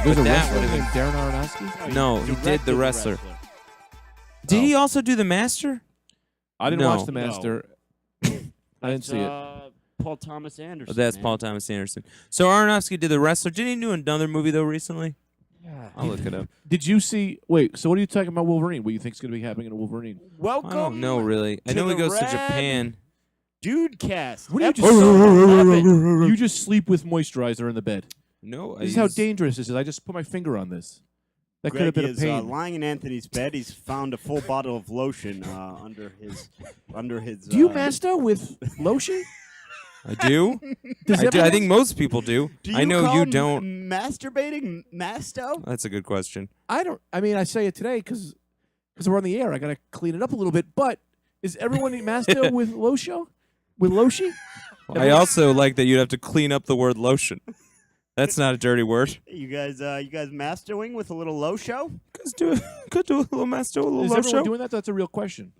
There's a that wrestler would named have Darren Aronofsky? been. No, he did Directed the wrestler. Did he also do the Master? I didn't No. watch The Master. I didn't see it. Paul Thomas Anderson. Oh, that's man. Paul Thomas Anderson. So Aronofsky did the wrestler. Did he do another movie though recently? Yeah. I'll look it up. Did you see? Wait. So what are you talking about Wolverine? What do you think is going to be happening in Wolverine? Welcome. I don't know really. I to know he the goes to Rad Japan. Dudecast. What do you Episode 11. You just sleep with moisturizer in the bed. No, This is how dangerous this is. I just put my finger on this. That could have Greg been a is pain. lying in Anthony's bed. He's found a full bottle of lotion under his. Do you master with lotion? I do. Does I do. I everyone- think most people do. Do I know call you don't. Masturbating masto? That's a good question. I don't. I mean, I say it today because we're on the air. I got to clean it up a little bit. But is everyone master with lotion? With lotion? I also like that you'd have to clean up the word lotion. That's not a dirty word. You guys mastering with a little low show? Could do a little master, a little Is low everyone show. doing that? That's a real question.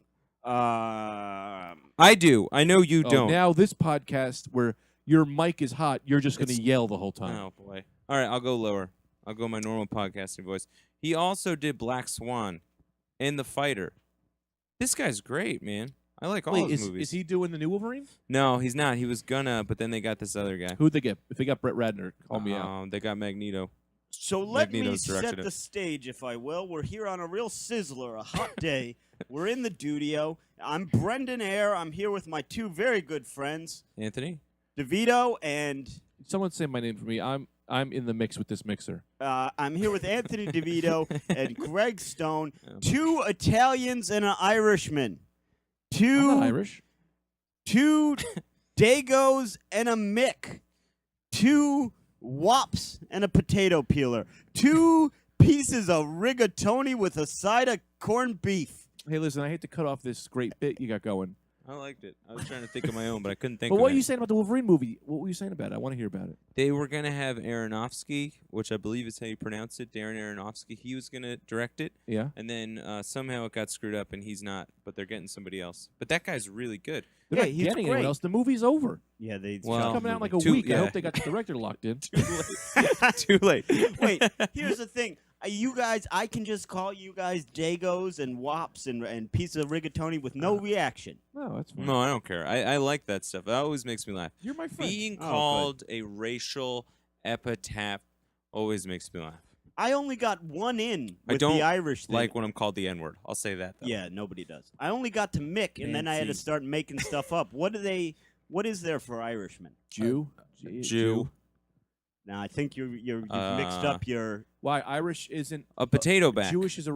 I do. I know you don't. Now this podcast where your mic is hot, you're just going to yell the whole time. Oh boy. All right, I'll go lower. I'll go my normal podcasting voice. He also did Black Swan and The Fighter. This guy's great, man. I like all his movies. Is he doing the new Wolverine? No, he's not. He was gonna, but then they got this other guy. Who'd they get? If they got Brett Ratner, call me out. They got Magneto. So let Magneto's me directed set it. the stage, if I will. We're here on a real sizzler, a hot day. We're in the studio. I'm Brendan Eyre. I'm here with my two very good friends, Anthony? Devito and Someone say my name for me. I'm in the mix with this mixer. I'm here with Anthony Devito and Greg Stone, two Italians and an Irishman. I'm not Irish. Two Dagos and a Mick. Two Wops and a potato peeler. Two pieces of rigatoni with a side of corned beef. Hey, listen, I hate to cut off this great bit you got going. I liked it. I was trying to think of my own, but I couldn't think But of what it. are you saying about the Wolverine movie? What were you saying about it? I want to hear about it. They were going to have Aronofsky, which I believe is how you pronounce it, Darren Aronofsky. He was going to direct it, Yeah? and then somehow it got screwed up, and he's not, but they're getting somebody else. But that guy's really good. They're Yeah, not he's getting anyone great. else. The movie's over. Yeah, they Well, shot the Coming out in like movie. a week. I yeah. hope they got the director locked in. Too late. Wait, here's the thing. You guys, I can just call you guys Dagos and Wops and piece of rigatoni with no reaction. No, that's fine. No, I don't care. I like that stuff. That always makes me laugh. You're my friend. Being Oh, good. called a racial epitaph always makes me laugh. I only got one in I with don't the Irish thing. Like when I'm called the N-word. I'll say that, though. Yeah, nobody does. I only got to Mick, and then I had to Fancy. start making stuff up. What is there for Irishmen? Jew? Jew. Now I think you've mixed up your. Why Irish isn't A potato back. Jewish is a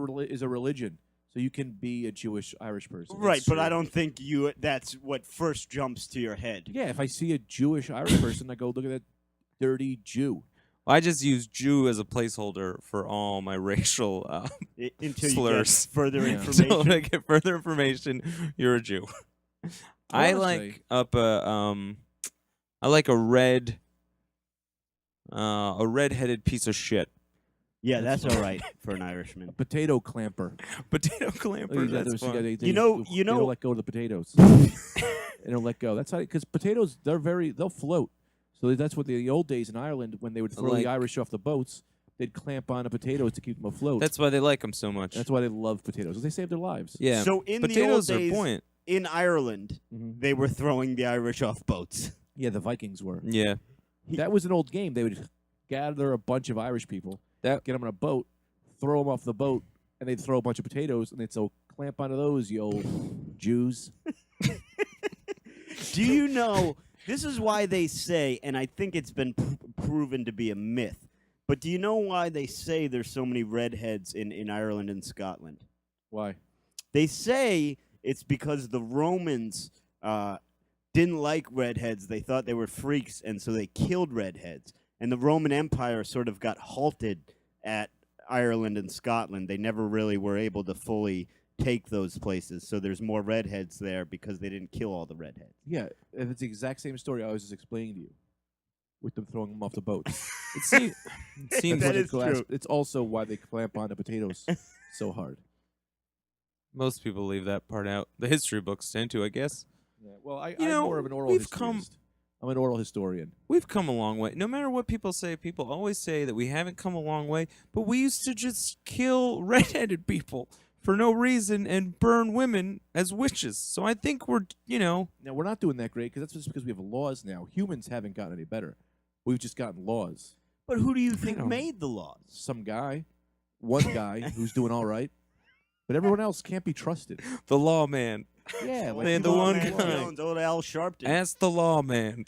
religion, so you can be a Jewish Irish person. Right, It's but true. I don't think that's what first jumps to your head. Yeah, if I see a Jewish Irish person, I go look at that dirty Jew. I just use Jew as a placeholder for all my racial Until slurs. you get further Yeah. Until information. I get further information, you're a Jew. I wanna like say- I like a red-headed piece of shit. Yeah, that's all right for an Irishman. Potato clamper. Potato clamper. Oh, That's fun. they You know- don't let go of the potatoes. They don't let go. That's how, because potatoes, they'll float. So that's what the old days in Ireland, when they would throw Like- the Irish off the boats, they'd clamp on the potatoes to keep them afloat. That's why they like them so much. That's why they love potatoes. 'Cause they save their lives. Yeah. So in the old Potatoes are days buoyant. in Ireland, Mhm. they were throwing the Irish off boats. Yeah, the Vikings were. Yeah. That was an old game. They would gather a bunch of Irish people, get them on a boat, throw them off the boat, and they'd throw a bunch of potatoes, and they'd so clamp onto those, you old Jews. Do you know, this is why they say, and I think it's been proven to be a myth, but do you know why they say there's so many redheads in Ireland and Scotland? Why? They say it's because the Romans didn't like redheads. They thought they were freaks, and so they killed redheads. And the Roman Empire sort of got halted at Ireland and Scotland. They never really were able to fully take those places. So there's more redheads there because they didn't kill all the redheads. Yeah, and it's the exact same story I was just explaining to you, with them throwing them off the boat. It seems That Why they is true. It's also why they clamp onto potatoes so hard. most people leave that part out. The history books tend to, I guess. Yeah, well, I'm know, more of an oral we've history. come- I'm an oral historian. We've come a long way. No matter what people say, people always say that we haven't come a long way, but we used to just kill redheaded people for no reason and burn women as witches. So I think we're, Now, we're not doing that great because that's just because we have laws now. Humans haven't gotten any better. We've just gotten laws. But who do you think don't- made the laws? Some guy, one guy who's doing all right, but everyone else can't be trusted. the lawman. Yeah, like Man, the people- one Man guy. Jones, old Al Sharpton. Ask the lawman.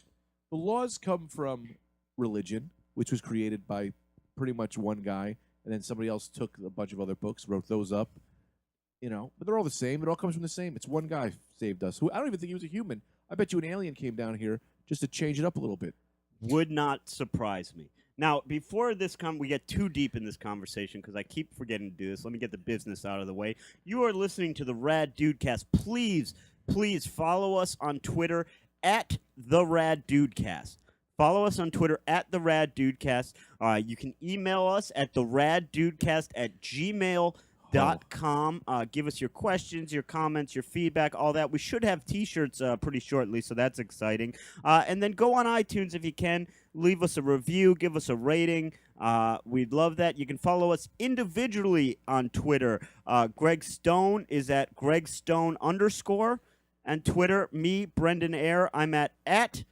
The laws come from religion, which was created by pretty much one guy, and then somebody else took a bunch of other books, wrote those up. But they're all the same. It all comes from the same. It's one guy saved us. Who I don't even think he was a human. I bet you an alien came down here just to change it up a little bit. Would not surprise me. Now, before we get too deep in this conversation, because I keep forgetting to do this, let me get the business out of the way. You are listening to the Rad Dudecast. Please follow us on Twitter at the Rad Dudecast. Follow us on Twitter at the Rad Dudecast. You can email us at theraddudecast@gmail.com. Give us your questions, your comments, your feedback, all that. We should have T-shirts pretty shortly, so that's exciting. And then go on iTunes if you can. Leave us a review. Give us a rating. We'd love that. You can follow us individually on Twitter. Greg Stone is at @GregStone_ on Twitter. Me, Brendan Eyre, I'm at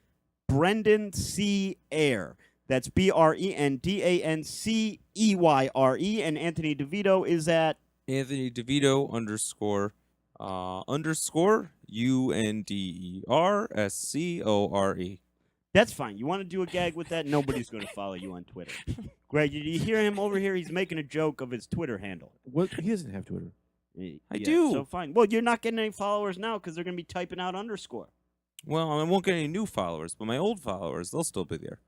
Brendan C. Eyre. That's BrendanCeyre. And Anthony Devito is at Anthony Devito _ UNDERSCORE. That's fine. You want to do a gag with that? Nobody's going to follow you on Twitter. Greg, did you hear him over here? He's making a joke of his Twitter handle. What? He doesn't have Twitter. I do. So fine. Well, you're not getting any followers now because they're going to be typing out _. Well, I won't get any new followers, but my old followers, they'll still be there.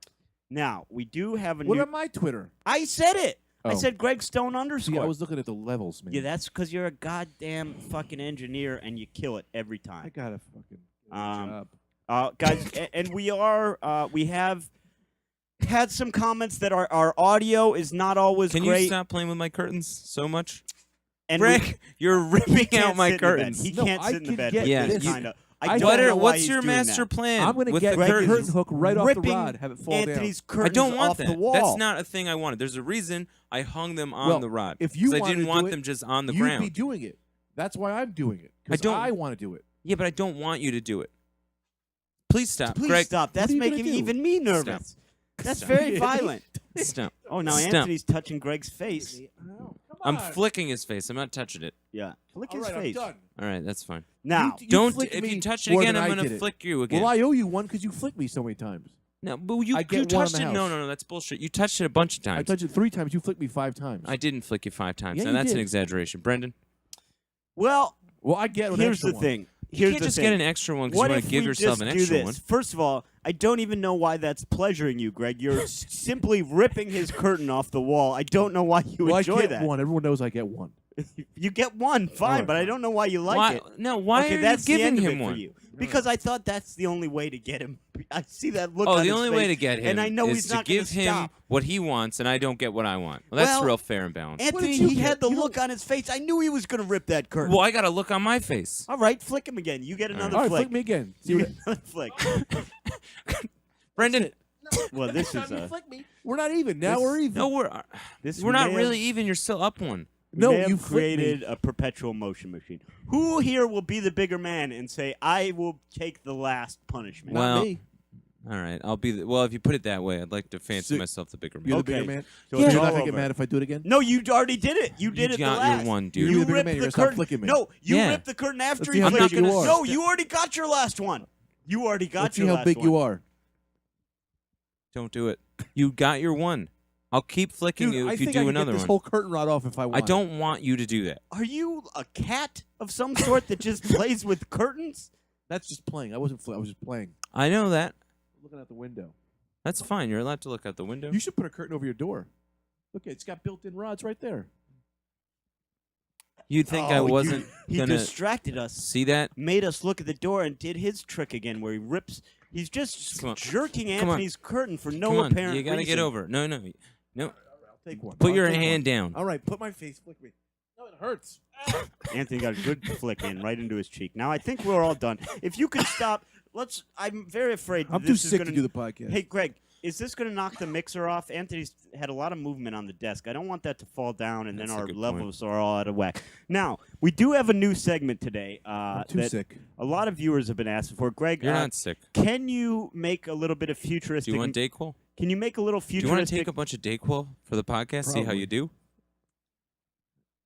Now, we do have a What new... about my Twitter? I said it. I Oh. said Greg Stone _. See, I was looking at the levels, man. Yeah, that's because you're a goddamn fucking engineer and you kill it every I time. got a fucking Um, job. Guys, and we have had some comments that our audio is not always Can great. you stop playing with my curtains so much? And Greg, you're he ripping can't out my sit in the bed. curtains. He No, can't I sit in the can bed. get with Yeah, this you- kind of. I I don't don't know why What's he's your doing master that. plan I'm going to with get the the curtains? curtain hook right off the Ripping rod, have it fall Anthony's I curtains don't want off that. the wall. That's not a thing I wanted. There's a reason I hung them on Well, the rod. if you 'cause I wanted didn't to want do it, them just on the down. You'd ground. be doing it. That's why I'm doing it. 'Cause don't- I want to do it. Yeah, but I don't want you to do it. Please stop, Please Greg. stop. That's are you gonna making do? even me nervous. That's Stop. very violent. Stop. Oh, now Stop. Anthony's touching Greg's face. I'm flicking his face. I'm not touching it. Yeah. Flick All his right, face. I'm done. All right, that's fine. Now, You Don't. flicked If me you touch it more again, than I'm I gonna did it. flick you again. Well, I owe you one because you flicked me so many times. No, but you I get you one in touched the it. house. No, that's bullshit. You touched it a bunch of I times. touched it 3 times. You flicked me 5 times. I didn't flick you 5 times. Yeah, Now you that's an did. exaggeration, Brendan. well, Well, I get an here's extra the one. thing. You Here's can't the just thing. get an extra one because What you want if to give we yourself just an do extra this? one. First of all, I don't even know why that's pleasuring you, Greg. You're simply ripping his curtain off the wall. I don't know why you Well, enjoy I get that. one. Everyone knows I get one. You get one, fine, right, but I fine. don't know why you like Why? it. No, why okay, are that's you the giving end of him it one? for you. Because I thought that's the only way to get him. I see that look Oh, on the his only face, way to get him and I know is he's to not gonna give him stop. what he wants, and I don't get what I want. Well, that's Well, real fair and balanced. Anthony, did you he get? had the You look on his face. I knew he was going to rip that curtain. Well, I got a look on my face. All right, flick him again. You get All another All right, flick. flick me again. See You what get another flick. Brendan, Well, this Next is time you a. flick me. We're not even. Now This- we're even. no, we're This not may really have- even. You're still up one. We No, may have you flicked created me. a perpetual motion machine. Who here will be the bigger man and say, "I will take the last punishment"? Not Well, me. All right, I'll be. Well, if you put it that way, I'd like to fancy So- myself the bigger man. You're Okay. the bigger man. So So it's you're all not gonna get over. mad if I do it again. No, you already did it. You did it. got the your last. one, dude. You're the bigger ripped man. You're the gonna stop curtain. flicking me. No, you Yeah. ripped the curtain after Let's he see how flicked big you it. are. No, you already got your last one. You already got Let's see your how last big one. you are. Don't do it. You got your one. I'll keep flicking Dude, you I if you think do I can another get this one. whole curtain rod off if I want. I don't want you to do that. Are you a cat of some sort that just plays with curtains? That's just playing. I wasn't. I was just playing. I know that. Looking out the window. That's fine. You're allowed to look out the window. You should put a curtain over your door. Look, it's got built-in rods right there. You'd think I Oh, wasn't He gonna distracted us, see that. made us look at the door, and did his trick again, where he rips. He's just Come on. jerking Come on. Anthony's curtain for no Come on, apparent you gotta reason. get over it. No. I'll take one. Put I'll your take hand one. down. All right, put my face. Flick me. No, it hurts. Anthony got a good flick in right into his cheek. Now I think we're all done. If you could stop, I'm very afraid. I'm that too this is sick gonna, to do the podcast. Hey, Greg, is this going to knock the mixer off? Anthony's had a lot of movement on the desk. I don't want that to fall down, and That's then a our good levels are all out of whack. Now, we do have a new segment today. I'm too that sick. A lot of viewers have been asking for. Greg, You're not sick. can you make a little bit of Do futuristic? you want Dayquil? Can you make a little Do you futuristic? want to take a bunch of Dayquil for the podcast? See how Probably. you do?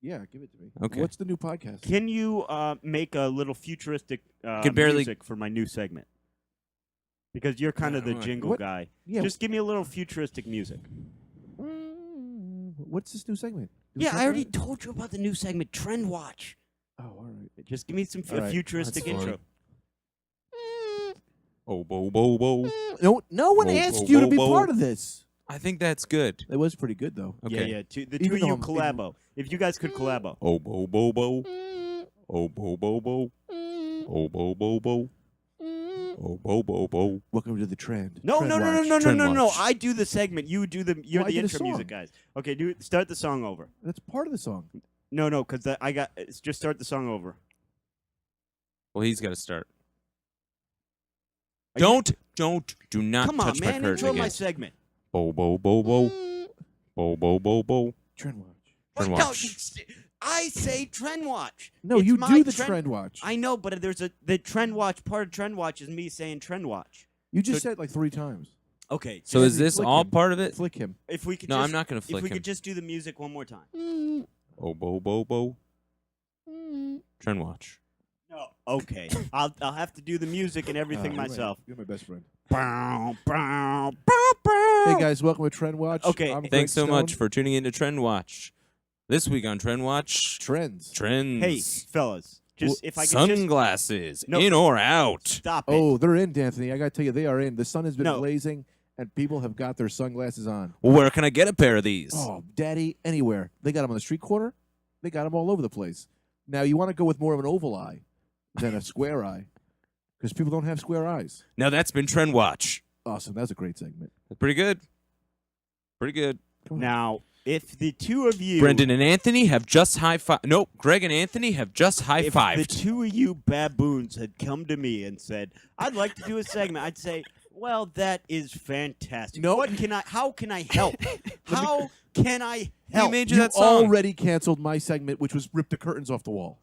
Yeah, give it to me. Okay. What's the new podcast? Can you make a little futuristic Can barely- music for my new segment? Because you're kind of the jingle What? guy. Yeah. Just give me a little futuristic music. What's this new segment? Do we Yeah, talk I already about it? told you about the new segment, Trend Watch. Oh, all right. Just give me some All right, futuristic that's fine. intro. Oh, bo, bo, bo. No one Whoa, asked whoa, you to whoa, be whoa. part of this. I think that's good. It was pretty good though. Okay. Yeah, the Even two of though you I'm- collabo. If you guys could collabo. Oh, bo, bo, bo. Oh, bo, bo, bo. Oh, bo, bo, bo. Oh, bo, bo, bo. Welcome to the trend. No, Trend no, no, no, Watch. no, no, Trend no, no. Watch. I do the segment. You're Well, the I did a intro music song. guys. Okay, start the song over. That's part of the song. No, because just start the song over. Well, he's got to start. Are you- Do not Come on, touch my man. curtain Intro again. my segment. Bo, bo, bo, bo. Bo, bo, bo, bo. Trend Watch. Trend What? No, Watch. I say Trend Watch. No, It's you my do the Trend Watch. I know, but the Trend Watch part of Trend Watch is me saying Trend Watch. You just so- said it like 3 times. Okay, So Just is this flick all him. part of it? Flick him. if we could No, just, I'm not going to if flick we him. could just do the music one more time. Oh, bo, bo, bo. Trend Watch. No. Okay. I'll have to do the music and everything myself. You're my best friend. Bow, bow, bow, bow. Hey guys, welcome to Trend Watch. Okay, I'm Greg Thanks so much Stone. for tuning in to Trend Watch. This week on Trend Watch, Trends. trends. Hey, fellas, Well, if I could just Sunglasses, No. in or out. stop it. Oh, they're in, Anthony. I got to tell you, they are in. The sun has been No. blazing, and people have got their sunglasses on. Well, where can I get a pair of these? Oh, Daddy, anywhere. They got them on the street corner. They got them all over the place. Now, you want to go with more of an oval eye than a square eye, because people don't have square eyes. Now that's been Trend Watch. Awesome. That was a great segment. That's pretty good. Pretty good. Come on. Now, if the two of you, Brendan and Anthony have just high-fived. Nope, Greg and Anthony have just if the high-fived. two of you baboons had come to me and said, "I'd like to do a segment," I'd say, "Well, that is fantastic. No. What can I? How can I help? How can I He help?" made you You that song. already canceled my segment, which was rip the curtains off the wall.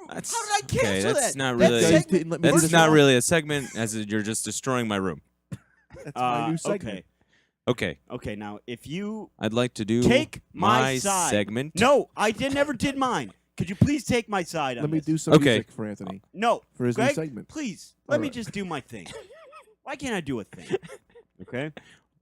That's, How did I cancel okay, that's that? not That really. You guys segment- didn't let me do That's the not song. really a segment, as you're just destroying my room. That's my new segment. Okay. Okay, Okay. Now, if you I'd like to do take my side, segment. No, never did mine. Could you please take my side on Let me this? do some Okay. music for Anthony No, for his Greg, new segment. please All let me right. just do my thing. Why can't I do a thing? Okay.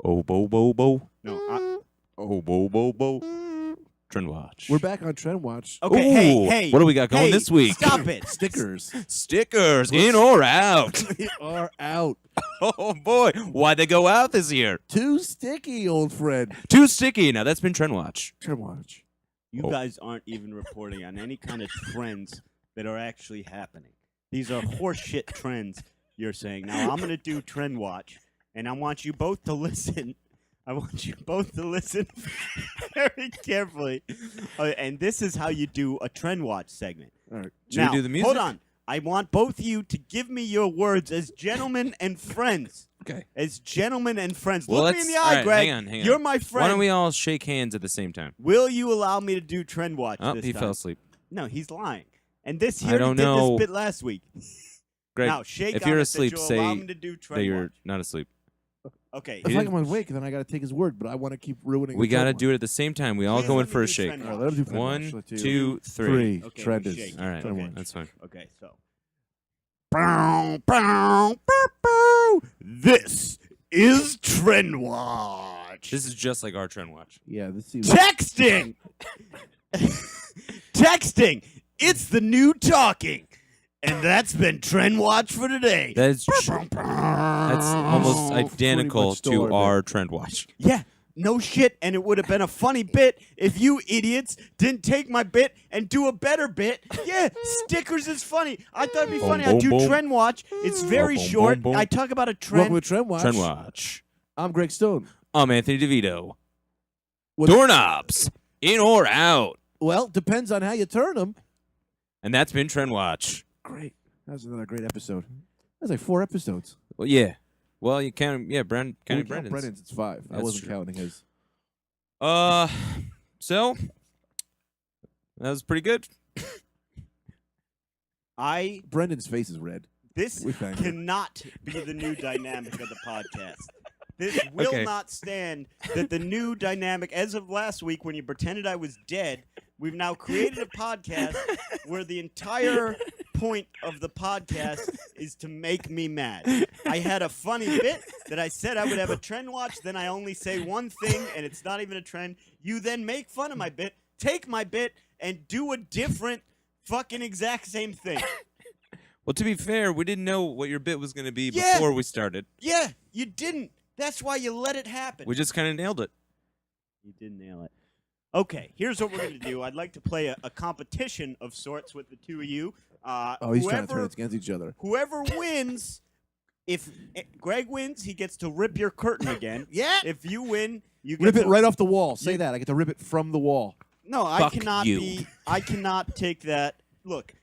Oh, bo, bo, bo. No. Oh, bo, bo, bo. Trend Watch. We're back on Trend Watch. Okay. Ooh, Hey. what do we got going hey, this week? Stop it. Stickers Stickers, in or out? are out. Oh boy, why'd they go out this year? Too sticky, old friend. Too sticky. Now that's been Trend Watch. Trend Watch. You Oh. guys aren't even reporting on any kind of trends that are actually happening. These are horseshit trends you're saying. Now I'm gonna do Trend Watch, and I want you both to listen. I want you both to listen very carefully. And this is how you do a Trend Watch segment. All right. Should Now, we do the music? hold on. I want both of you to give me your words as gentlemen and friends. Okay. As gentlemen and friends. Well, Look me in let's- the eye, all right, Greg. hang on. You're my friend. Why don't we all shake hands at the same time? Will you allow me to do Trend Watch Oh, this he time? fell asleep. No, he's lying. And this I here don't did know. this bit last week. Greg, now shake if on you're it asleep, that you'll say allow me to do that Trend you're Watch. not asleep. Okay. If I'm awake, then I got to take his word, but I want to keep ruining. We the got to Trend do it at the same time. We all Please go let in me for a do shake. Trend Watch. All right, let him do Trend One, Watch. Let's do 2, 3. three. Okay, Trend we is. shake. All right, Trend Okay. Watch. that's fine. Okay, so. This is Trend Watch. This is just like our Trend Watch. Yeah, this seems. Texting. Texting. It's the new talking. And that's been Trend Watch for today. That's almost identical much still to our our Trend Watch. Yeah, no shit. And it would have been a funny bit if you idiots didn't take my bit and do a better bit. Yeah, stickers is funny. I thought it'd be Boom, funny. boom, I do boom. Trend Watch. It's very Boom, boom, short. boom, boom. I talk about a Welcome trend. to Trend Watch. Trend Watch. I'm Greg Stone. I'm Anthony Devito. What- Doorknobs, in or out? Well, depends on how you turn them. And that's been Trend Watch. Great. That was another great episode. That's like 4 episodes. Well, yeah. Well, you count. Yeah, When counting you count Brendan's. Brendan's, it's 5. I That's wasn't true. counting his. So that was pretty good. Brendan's face is red. This We thank you. cannot be the new dynamic of the podcast. This will Okay. not stand that the new dynamic, as of last week when you pretended I was dead, we've now created a podcast where the entire point of the podcast is to make me mad. I had a funny bit that I said I would have a trend watch, then I only say one thing and it's not even a trend. You then make fun of my bit, take my bit, and do a different fucking exact same thing. Well, to be fair, we didn't know what your bit was going to be Yeah. before we started. Yeah, you didn't. That's why you let it happen. We just kind of nailed it. You did nail it. Okay, here's what we're going to do. I'd like to play a competition of sorts with the two of you. Oh, he's trying to turn us against each other. Whoever wins, if Greg wins, he gets to rip your curtain again. Yeah. If you win, you get Rip to it right off the wall. Say you- that. I get to rip it from the wall. No, I Fuck cannot you. be. I cannot take that. Look,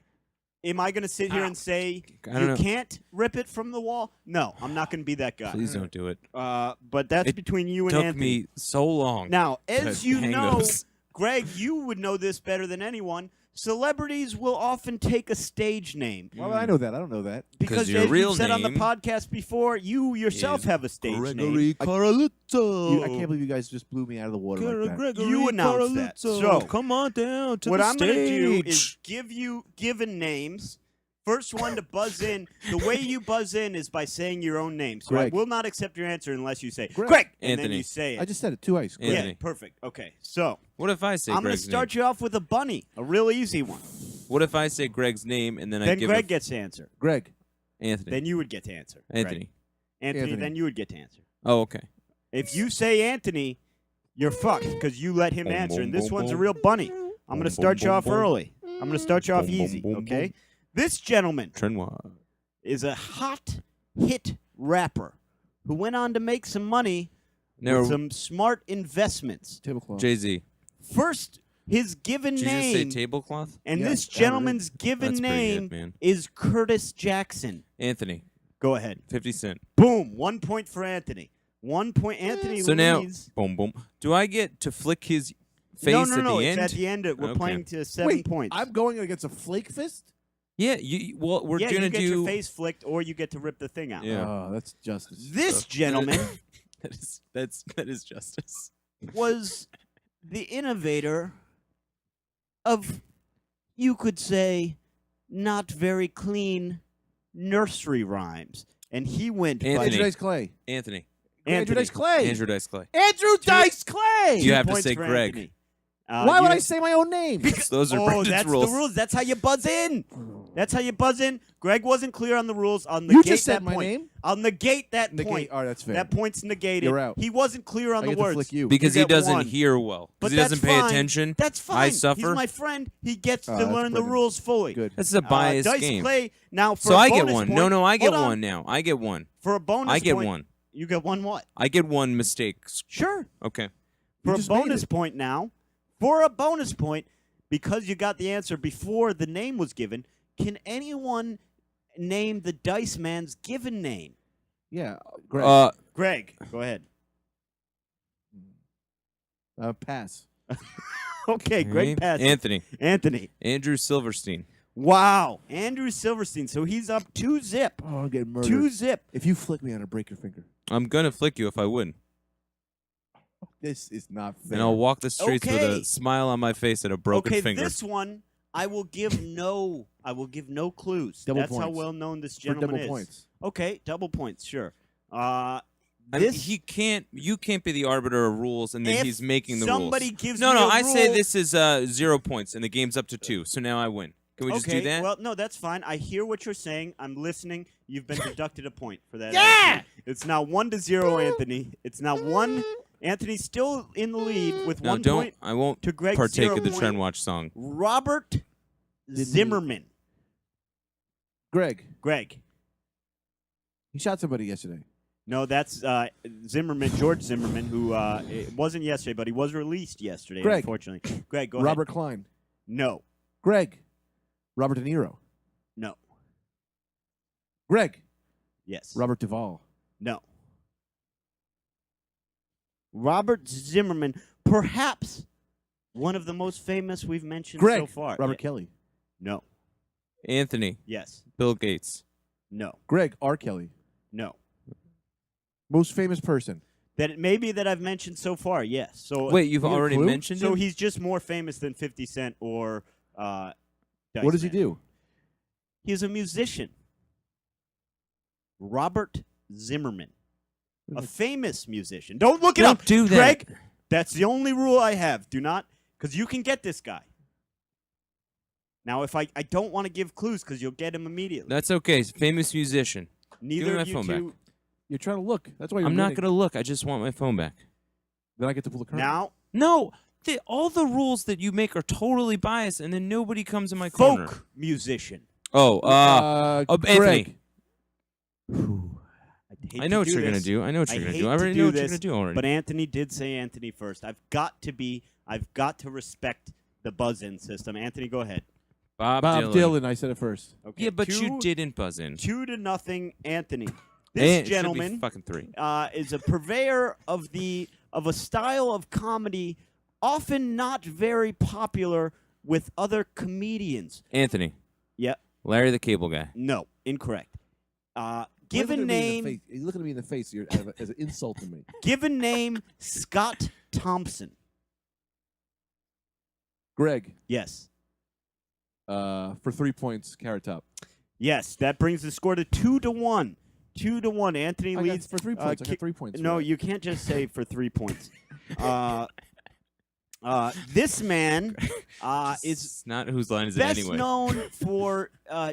am I going to sit here and say I don't you know. can't rip it from the wall? No, I'm not going to be that guy. Please don't do it. But that's It between you and Took Anthony. me so long. Now, to as you hang know, those. Greg, you would know this better than anyone. Celebrities will often take a stage name. Why would I know that? I don't know that. Because your as real you've said on the name podcast before, you yourself is have a stage name. Gregory Carlito. I can't believe you guys just blew me out of the water like that. Gregory You announced that. Carlito. So, come on down to What the I'm going to do stage. is give you given names. First one to buzz in. The way you buzz in is by saying your own name. So Greg. I will not accept your answer unless you say Greg. and then Anthony. you say it. I just said it. 2 ice. Yeah. yeah, Anthony. perfect. Okay, so What if I say I'm going to Greg's start name? you off with a bunny, a real easy one. What if I say Greg's name and then I Then give Greg a gets to answer. Greg. Anthony? Then you would get to answer. Greg. Anthony. Anthony, Anthony. then you would get to answer. Oh, okay. If you say Anthony, you're fucked because you let him Boom, answer. boom, And this boom, one's a boom. real bunny. I'm going to start you off boom, boom. early. I'm going to start you off Boom, boom, easy, boom, okay? boom. This gentleman Trenoir. is a hot hit rapper who went on to make some money Now, with some smart investments. Tablecloth. Jay-Z. First, his given Did you just say name, tablecloth? and Yeah, this I heard it. gentleman's given That's pretty name good, man. is Curtis Jackson. Anthony. Go ahead. 50 Cent. Boom. 1 point for Anthony. 1 point. Anthony So now, leads. boom, boom. Do I get to flick his face no, at the it's end? at the end. We're Okay. playing to 7 Wait, points. I'm going against a flake fist? Yeah, well, we're yeah, gonna you get do. your face flicked, or you get to rip the thing out. Yeah. Oh, that's justice. This gentleman that is justice. was the innovator of, you could say, not very clean nursery rhymes, and he went Anthony. by Andrew Dice Clay. Anthony. Andrew Dice Clay. Andrew Dice Clay. Andrew Dice Clay. You have to points say for Greg. Anthony. Why would I say my own name? Those are Oh, Brendan's that's rules. the rules. That's how you buzz in. That's how you buzz in. Greg wasn't clear on the rules. I'll You negate just that said my point. name. I'll negate that Negate. point. All right, that's fair. That point's negated. You're out. He wasn't clear on I the get to words. flick you. Because You he get doesn't one. hear well. But Because he doesn't that's pay fine. attention. That's fine. I suffer. He's my friend. He gets to that's learn the brilliant. rules fully. Good. This is a biased Dice game. Clay. Now, for So a I get bonus one. Point, No, I get hold on. one now. I get one. For a bonus I get point, one. You get one what? I get one mistake. Sure. Okay. For a just made bonus it. point now, for a bonus point, because you got the answer before the name was given, can anyone name the Dice Man's given name? Yeah, Greg. Greg, go ahead. Pass. Okay, Greg passes. Anthony. Anthony. Andrew Silverstein. Wow. Andrew Silverstein. So he's up 2-zip. Oh, I'm getting murdered. 2-zip. If you flick me, I'm gonna break your finger. I'm gonna flick you if I win, This is not fair. and I'll walk the streets with Okay. a smile on my face and a broken Okay, finger. this one I will give no clues. Double That's how points. well known this for gentleman double is. points. Okay, double points, sure. I mean, This you can't be the arbiter of rules, and then If he's making the somebody rules. gives no, me no, a I say rule- this is 0 points, and the game's up to 2. So now I win. Can we just do that? Well, no, that's fine. I hear what you're saying. I'm listening. You've been deducted a point for that. Yeah! answer. It's now 1-0, Anthony. It's now 1. Anthony's still in the lead with No, 1 don't. point I won't to Greg's partake 0 of the point. Trend Watch song. Robert Didn't Zimmerman. Greg, Greg. he shot somebody yesterday. No, that's Zimmerman, George Zimmerman, who it wasn't yesterday, but he was released yesterday, Greg. unfortunately. Greg, go Robert ahead. Klein. No. Greg. Robert De Niro. No. Greg. Yes. Robert Duvall. No. Robert Zimmerman, perhaps one of the most famous we've mentioned Greg. so far. Robert Kelly. No. Anthony. Yes. Bill Gates. No. Greg. R. Kelly. No. Most famous person. That I've mentioned so far, yes. So Wait, you've you got a already clue? mentioned so him? he's just more famous than 50 Cent or Dice What does he Man. do? He's a musician. Robert Zimmerman. A famous musician. Don't look it Don't up. do that. Greg, that's the only rule I have. Do not, because you can get this guy. Now, if I don't want to give clues because you'll get him immediately. That's okay. Famous musician. Neither give me of my you phone two. back. You're trying to look. That's why you're I'm not winning. going to look. I just want my phone back. Then I get to pull the curtain. Now, No. All the rules that you make are totally biased, and then nobody comes in my corner. folk musician. Oh, Anthony. Greg. Hate I know to what do you're going to this, do. I know what I you're going to hate do. I to already do know what you're this, going to do already. But Anthony did say Anthony first. I've got to respect the buzz-in system. Anthony, go ahead. Bob Dylan. I said it first. Okay. Yeah, but you two, didn't buzz in. 2-0, Anthony. And This it should be gentleman fucking 3. is a purveyor of a style of comedy often not very popular with other comedians. Anthony. Yeah. Larry the Cable Guy. No, incorrect. Why Given look at me in the name, face? He's looking at me in the face here as an insult to me. given name, Scott Thompson. Greg. Yes. For 3 points, Carrot Top. Yes, that brings the score to 2-1. 2-1. Anthony I got leads. for 3 points. I got 3 points. No, for that. you can't just say for 3 points. This man is It's not whose line is it best anyway. known for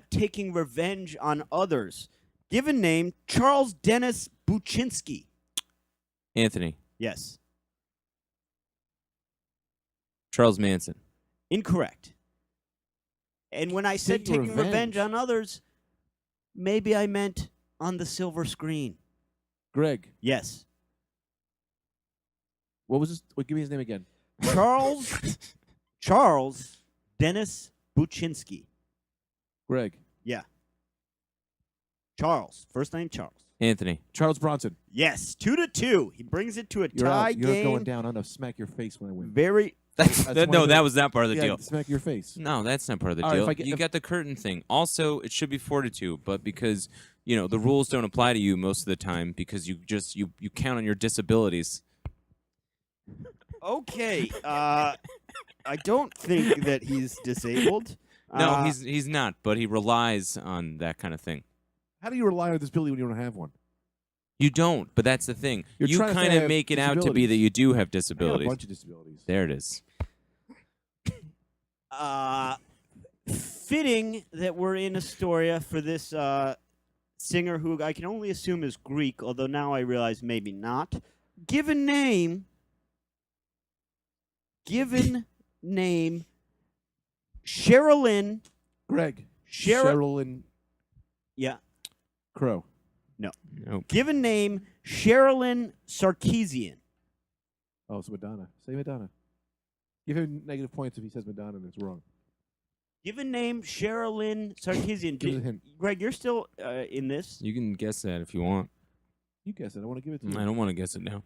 taking revenge on others. Given name, Charles Dennis Buczynski. Anthony. Yes. Charles Manson. Incorrect. And when I said taking revenge on others, maybe I meant on the silver screen. Greg. Yes. What was his? Give me his name again. Charles Dennis Buczynski. Greg. Yeah. Charles. First name Charles. Anthony. Charles Bronson. Yes. 2-2. He brings it to a You're tie out. You're game. not going down. I'm gonna smack your face when I win. Very. That's one No, of that the- was not part of the yeah, deal. smack your face. No, that's not part of the All right, deal. if I get- You if- got the curtain thing. Also, it should be 4-2, but because the rules don't apply to you most of the time because you just you count on your disabilities. Okay. I don't think that he's disabled. No, he's not, but he relies on that kind of thing. How do you rely on disability when you don't have one? You don't, but that's the thing. You're You trying to say kind I of have make it out to be disabilities. that you do have I got a disabilities. bunch of disabilities. There it is. Fitting that we're in Astoria for this singer who I can only assume is Greek, although now I realize maybe not. Given name, Sherilyn. Greg. Cheryl- Sherilyn Yeah. Crow. Nope. Given name, Sherilyn Sarkeesian. Oh, it's Madonna. Say Madonna. Give him negative points if he says Madonna and it's wrong. Given name, Sherilyn Sarkeesian. Give us a hint. Greg, you're still in this. You can guess that if you want. You guess it. I want to give it to you. I don't want to guess it now.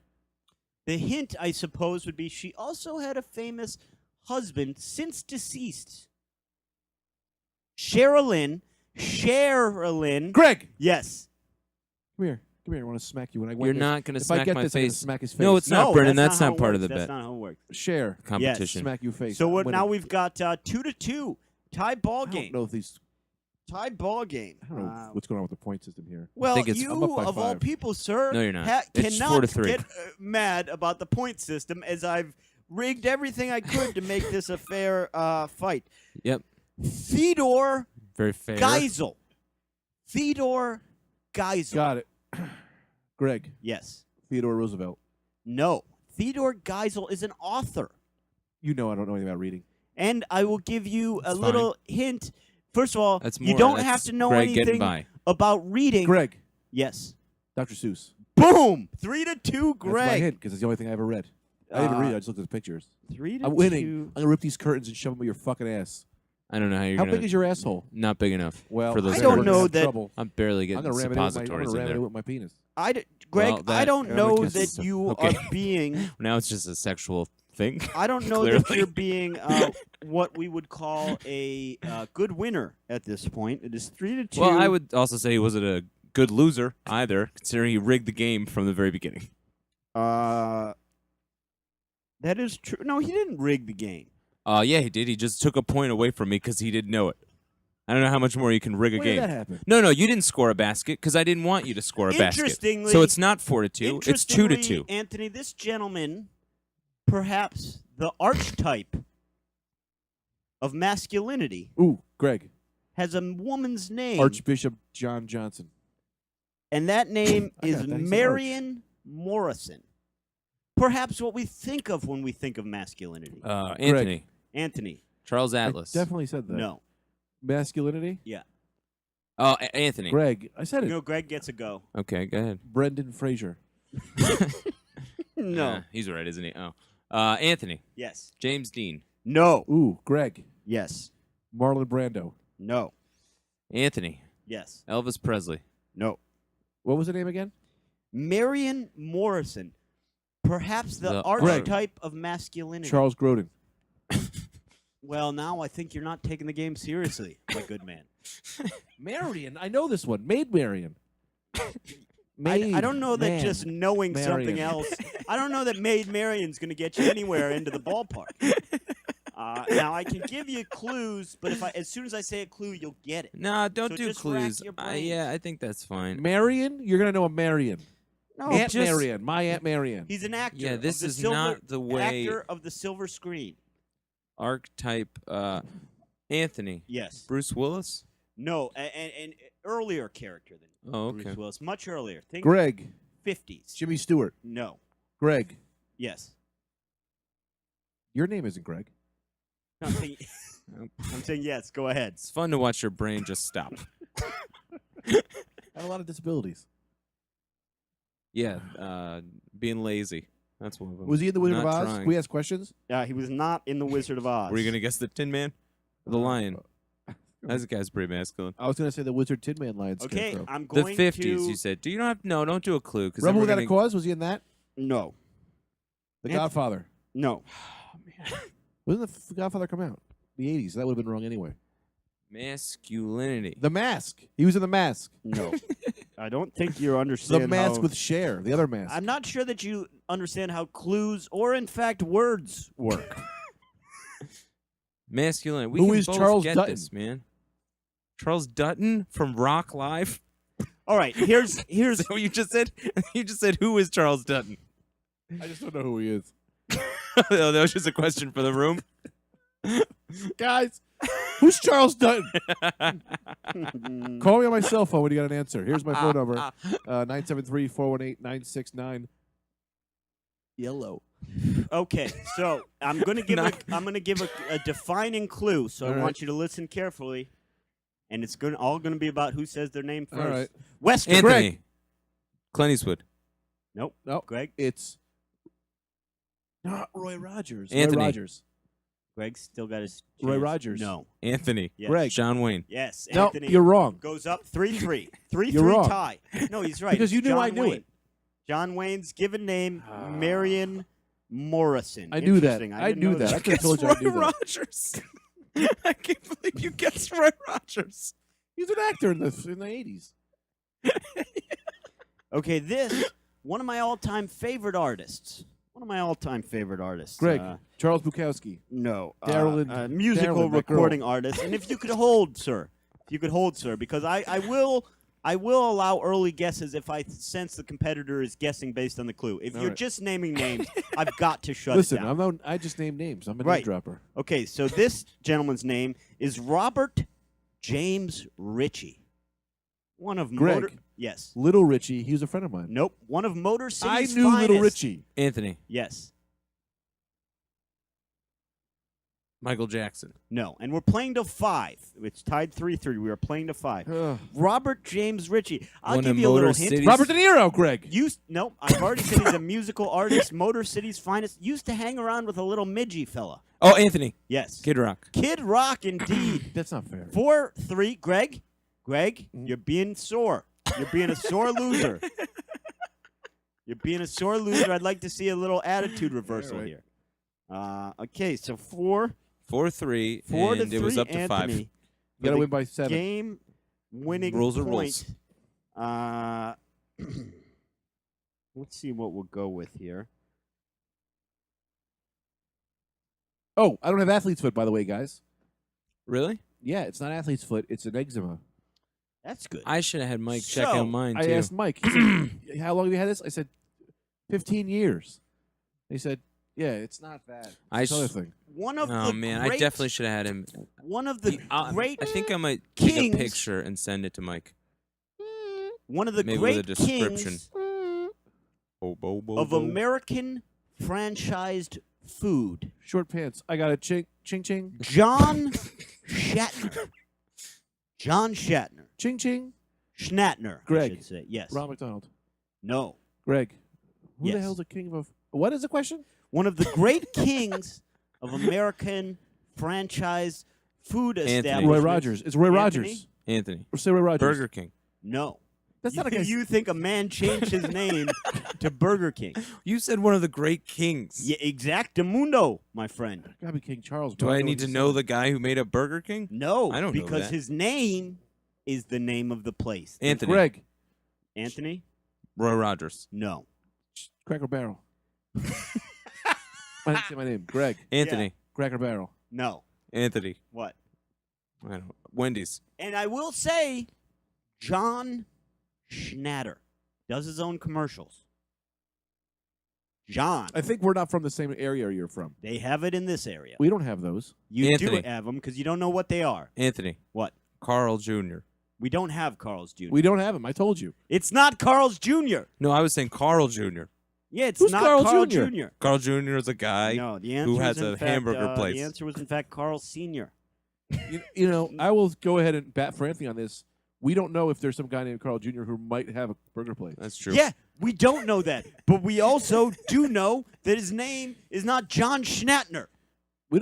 The hint, I suppose, would be she also had a famous husband, since deceased. Sherilyn. Greg! Yes. Come here. Come here. I want to smack you when I win. You're this. not going to If I smack get my this, I'm gonna face. smack his face. No, it's not, No, Brennan. that's That's how not it part of works. the That's bet. not how it works. Share. Competition. Smack you face. So I'm what? winning. Now we've got 2-2. Tie ball I don't game. know if these. Tie ball game. I don't know what's going on with the point system here. Well, think it's- you I'm up by of all 5. people, sir, No, you're not. It's cannot 4-3. get mad about the point system, as I've rigged everything I could to make this a fair fight. Yep. Theodore Very fair. Geisel. Theodore Geisel. Got it. Greg. Yes. Theodore Roosevelt. No. Theodore Geisel is an author. You know I don't know anything about reading. And I will give you a That's little hint. First of all, That's you more- don't that's have to know Greg getting anything by. about reading. Greg. Yes. Dr. Seuss. Boom! 3-2, That's my Greg. hint because it's the only thing I ever read. I didn't even read it. I just looked at the pictures. 3-2. I'm winning. I'm going to rip these curtains and shove them in your fucking ass. I don't know how you're How gonna. big is your asshole? Not big enough. Well, for those I don't we're gonna know have that- trouble. I'm barely I'm getting gonna ram it in with suppositories in ram it there. with my penis. Greg, Well, I don't I'm know gonna that kiss it. you Okay. are being. Now it's just a sexual thing. I don't know that Clearly. you're being what we would call a good winner at this point. It is 3-2. Well, I would also say he wasn't a good loser either, considering he rigged the game from the very beginning. That is true. No, he didn't rig the game. Yeah, he did. He just took a point away from me because he didn't know it. I don't know how much more you can rig a When game. did that happen? No, you didn't score a basket because I didn't want you to score a basket. Interestingly, So it's not 4-2. It's 2-2. Anthony, this gentleman, perhaps the archetype of masculinity, Ooh, Greg. has a woman's name, Archbishop John Johnson. and that name I is got that. He's an Marion Morrison. Perhaps what we think of when we think of masculinity. Anthony. Anthony, Charles Atlas. I definitely said that. no. Masculinity? Oh, Anthony. Greg. I said it. No, Greg gets a go. Okay, go ahead. Brendan Fraser. No. He's right, isn't he? Oh. Anthony. Yes. James Dean. No. Ooh, Greg. Yes. Marlon Brando. No. Anthony. Yes. Elvis Presley. No. What was the name again? Marion Morrison. Perhaps the The archetype of masculinity. Charles Grodin. Well, now I think you're not taking the game seriously, my good man. Marion. I know this one. Maid Marion. I don't know that Man. just knowing something Marion. else. I don't know that Maid Marion's going to get you anywhere into the ballpark. Now I can give you clues, but as soon as I say a clue, you'll get it. Nah, don't So do just rack clues. your brains. Yeah, I think that's fine. Marion? You're going to know a Marion. No, Aunt just- Marion. My Aunt Marion. he's an actor. Yeah, this of the is silver, not the way- actor of the silver screen. Archetype. Anthony. Yes. Bruce Willis. No, an earlier character than Oh, Bruce okay. Willis, much earlier. Think Greg. 50s. Jimmy Stewart. No. Greg. Yes. Your name isn't Greg. No, I'm saying yes. Go ahead. It's fun to watch your brain just stop. I have a lot of disabilities. Yeah, being lazy. That's one of them. Was he in The Wizard of Not Oz? trying. Can we ask questions? He was not in The Wizard of Oz. Were you gonna guess the Tin Man? Or the Lion? That guy's pretty masculine. I was going to say the Wizard Tin Man Lion Okay, Scarecrow. I'm The going 50s, to... you said. Do you not have? No, don't do a clue. Cause Rebel then we're Without a gonna- Cause? Was he in that? No. The Anth- Godfather. No. When did The Godfather come out? The 80s. That would have been wrong anyway. Masculinity. The Mask. He was in The Mask. No. I don't think you The understand Mask how... with Cher. The other Mask. I'm not sure that you understand how clues or, in fact, words work. Masculinity. We Who can is both Charles get Dutton? this, man. Charles Dutton from Rock Live. All right, here's Is that what you just said? You just said, who is Charles Dutton? I just don't know who he is. Oh, that was just a question for the room. Guys, who's Charles Dutton? Call me on my cell phone when you got an answer. Here's my phone number. 973-418-969. Yellow. Okay, so I'm gonna give a defining clue. So All I right. want you to listen carefully, and it's all gonna be about who says their name first. All right. Wesker. Anthony. Greg. Clint Eastwood. Nope. No, Greg. it's not Roy Rogers. Anthony. Roy Rogers. Greg's still got his. Roy chance. Rogers. No. Anthony. Yes. Greg. John Wayne. Yes. No, Anthony you're wrong. goes up 3-3. 3-3 You're wrong. tie. No, he's right. Because It's you knew John I knew Wayne. it. John Wayne's given name, Marion Morrison. I knew that. Interesting. I didn't knew know that. I You could have told guessed you I knew Roy that. Rogers. I can't believe you guessed Roy Rogers. He's an actor in the 80s. Okay, this one of my all-time favorite artists. One of my all-time favorite artists. Greg. Charles Bukowski. No. Darylyn- musical Darylyn, that girl. recording artist. And if you could hold, sir. If you could hold, sir, because I will allow early guesses if I sense the competitor is guessing based on the clue. If All you're right. just naming names, I've got to shut Listen, it down. I just named names. I'm a Right. name dropper. Okay, so this gentleman's name is Robert James Ritchie. One of Greg. Motor... Yes. Little Richie. He was a friend of mine. Nope. One of Motor I City's knew finest. Little Richie. Anthony. Yes. Michael Jackson. No. And we're playing to 5. It's tied 3-3. We are playing to 5. Ugh. Robert James Ritchie. I'll One give of you a little Motor hint. City's- Robert De Niro, Greg. No, I've already said he's a musical artist. Motor City's finest. Used to hang around with a little midgy fella. Oh, Anthony. Yes. Kid Rock. Kid Rock, indeed. That's not fair. 4-3. Greg, you're being sore. You're being a sore loser. You're being a sore loser. I'd like to see a little attitude reversal right. here. Okay, so 4 4-3, 4 to and 3. it was up to Anthony. 5. You got to win by 7. Game winning Rules are point. rules. Let's see what we'll go with here. Oh, I don't have athlete's foot, by the way, guys. Really? Yeah, it's not athlete's foot. It's an eczema. That's good. I should have had Mike check So, out mine, I too. asked Mike, he said, how long have you had this? I said, 15 years. He said, yeah, it's not that. It's I this other s- thing. One of Oh, the man. great, I definitely should have had him. one of the great I think I might take kings- a picture and send it to Mike. one of the Maybe great with a description. kings Bo, bo, bo, of bo. American franchised food. Short pants. I got a ching, ching, ching. John Shatner. John Shatner. Ching, ching. Schnatner, Greg. I should say. Yes. Ron McDonald. No. Greg. Who the Yes. hell's the king of... What is the question? One of the great kings of American franchise food Anthony. establishments. Roy Rogers. It's Roy Anthony? Rogers. Anthony. Or say Roy Rogers. Burger King. No. That's not a you, guy. you think a man changed his name to Burger King? You said one of the great kings. Yeah, exactamundo, my friend. Gotta be King Charles. Do bro. I don't need to understand. know the guy who made up Burger King? No, I don't know because that. his name is the name of the place. Anthony. Greg. Anthony? Roy Rogers. No. Cracker Barrel. I didn't say my name. Greg. Anthony. Cracker Barrel. No. Anthony. What? I don't know. Wendy's. And I will say, John Schnatter does his own commercials. John. I think we're not from the same area you're from. They have it in this area. We don't have those. You Anthony. do have them because you don't know what they are. Anthony. What? Carl Jr. We don't have Carl's Jr. We don't have them. I told you. It's not Carl's Jr. No, I was saying Carl Jr. Yeah, it's Who's not Carl Carl Jr.? Jr. Carl Jr. is a guy. No, the answer who has is in a fact, hamburger place. The answer was in fact Carl Sr. You know, I will go ahead and bat for Anthony on this. We don't know if there's some guy named Carl Jr. who might have a burger place. That's true. Yeah, we don't know that, but we also do know that his name is not John Schnatner.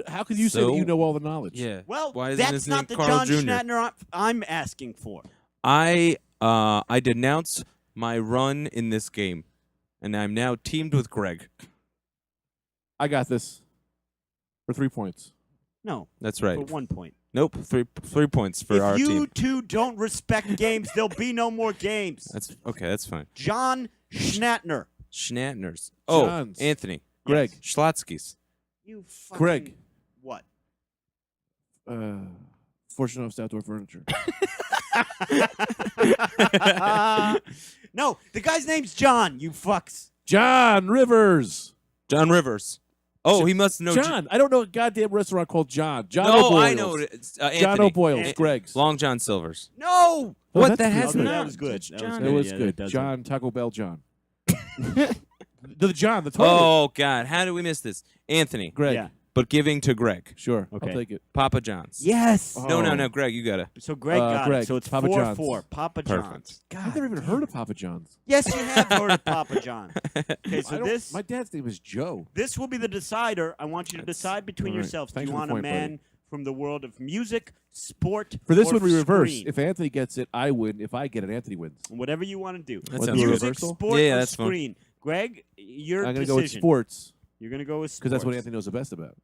How could you say that So- you know all the knowledge? Yeah. Well, Why isn't that's his not name the Carl John Jr.? Schnatner I'm asking for. I denounce my run in this game, and I'm now teamed with Greg. I got this. For 3 points. No, That's right. for 1 point. Nope. Three points for our If you team. two don't respect games, there'll be no more games. That's okay. That's fine. John Schnatner. Schnatner's. Oh, John's. Anthony. Greg. Schlotsky's. You fucking... Greg. What? Fortune House Outdoor Furniture. No, the guy's name's John, you fucks. John Rivers. John Rivers. Oh, he must know. John. I don't know a goddamn restaurant called John. John No, O'Boyle's. I know. It's, Anthony. John O'Boyle's. Anthony. Greg's. Long John Silver's. No! Oh, What? that's That good. has Okay, not. that was good. It's That was John. It was Yeah, that good. does John Taco Bell John. the John. The toilet. Oh God, how did we miss this? Anthony. Greg. Yeah. But giving to Greg. Sure. Okay. I'll take it. Papa John's. Yes. Oh. No, Greg, you got it. So Greg got Greg, it. So it's Papa 4-4. John's. Papa Perfect. John's. I've never even heard of Papa John's. Yes, you have heard of Papa John. Okay, I so don't- this My dad's name is Joe. this will be the decider. I want you to That's- decide between all right. yourselves. Do Thanks you for the want point, a buddy. man from the world of music, sport, For this or one, we reverse. screen? If Anthony gets it, I win. If I get it, Anthony wins. Whatever you want to do. That Wanna sounds do a good. Music, reversal? sport, Yeah, or that's fun. screen. Greg, your I'm going to decision. go with sports You're going to go with sports. because that's what Anthony knows the best about.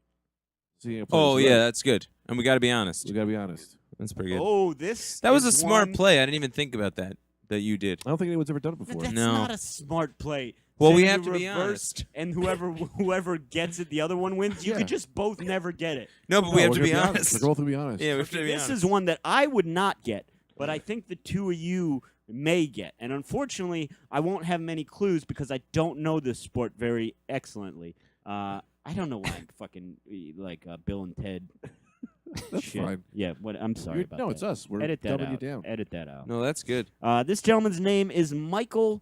So he Oh plays yeah, right. that's good. And we got to be honest. We got to be honest. That's pretty good. Oh, this That was a is smart one- play. I didn't even think about that you did. I don't think anyone's ever done it But before. that's No. not a smart play. Well, Say we you have to be reverse, honest. And whoever gets it, the other one wins. You Yeah. could just both never get it. No, but No, we have we're to gonna be honest. honest. We're both going to be honest. Yeah, we have to be This honest. is one that I would not get, but I think the two of you may get. And unfortunately, I won't have many clues because I don't know this sport very excellently. I don't know why I'm fucking like Bill and Ted. That's shit. fine. Yeah, what? I'm sorry You're- about no, that. it's us. We're Edit that dumbing out. you down. Edit that out. No, that's good. This gentleman's name is Michael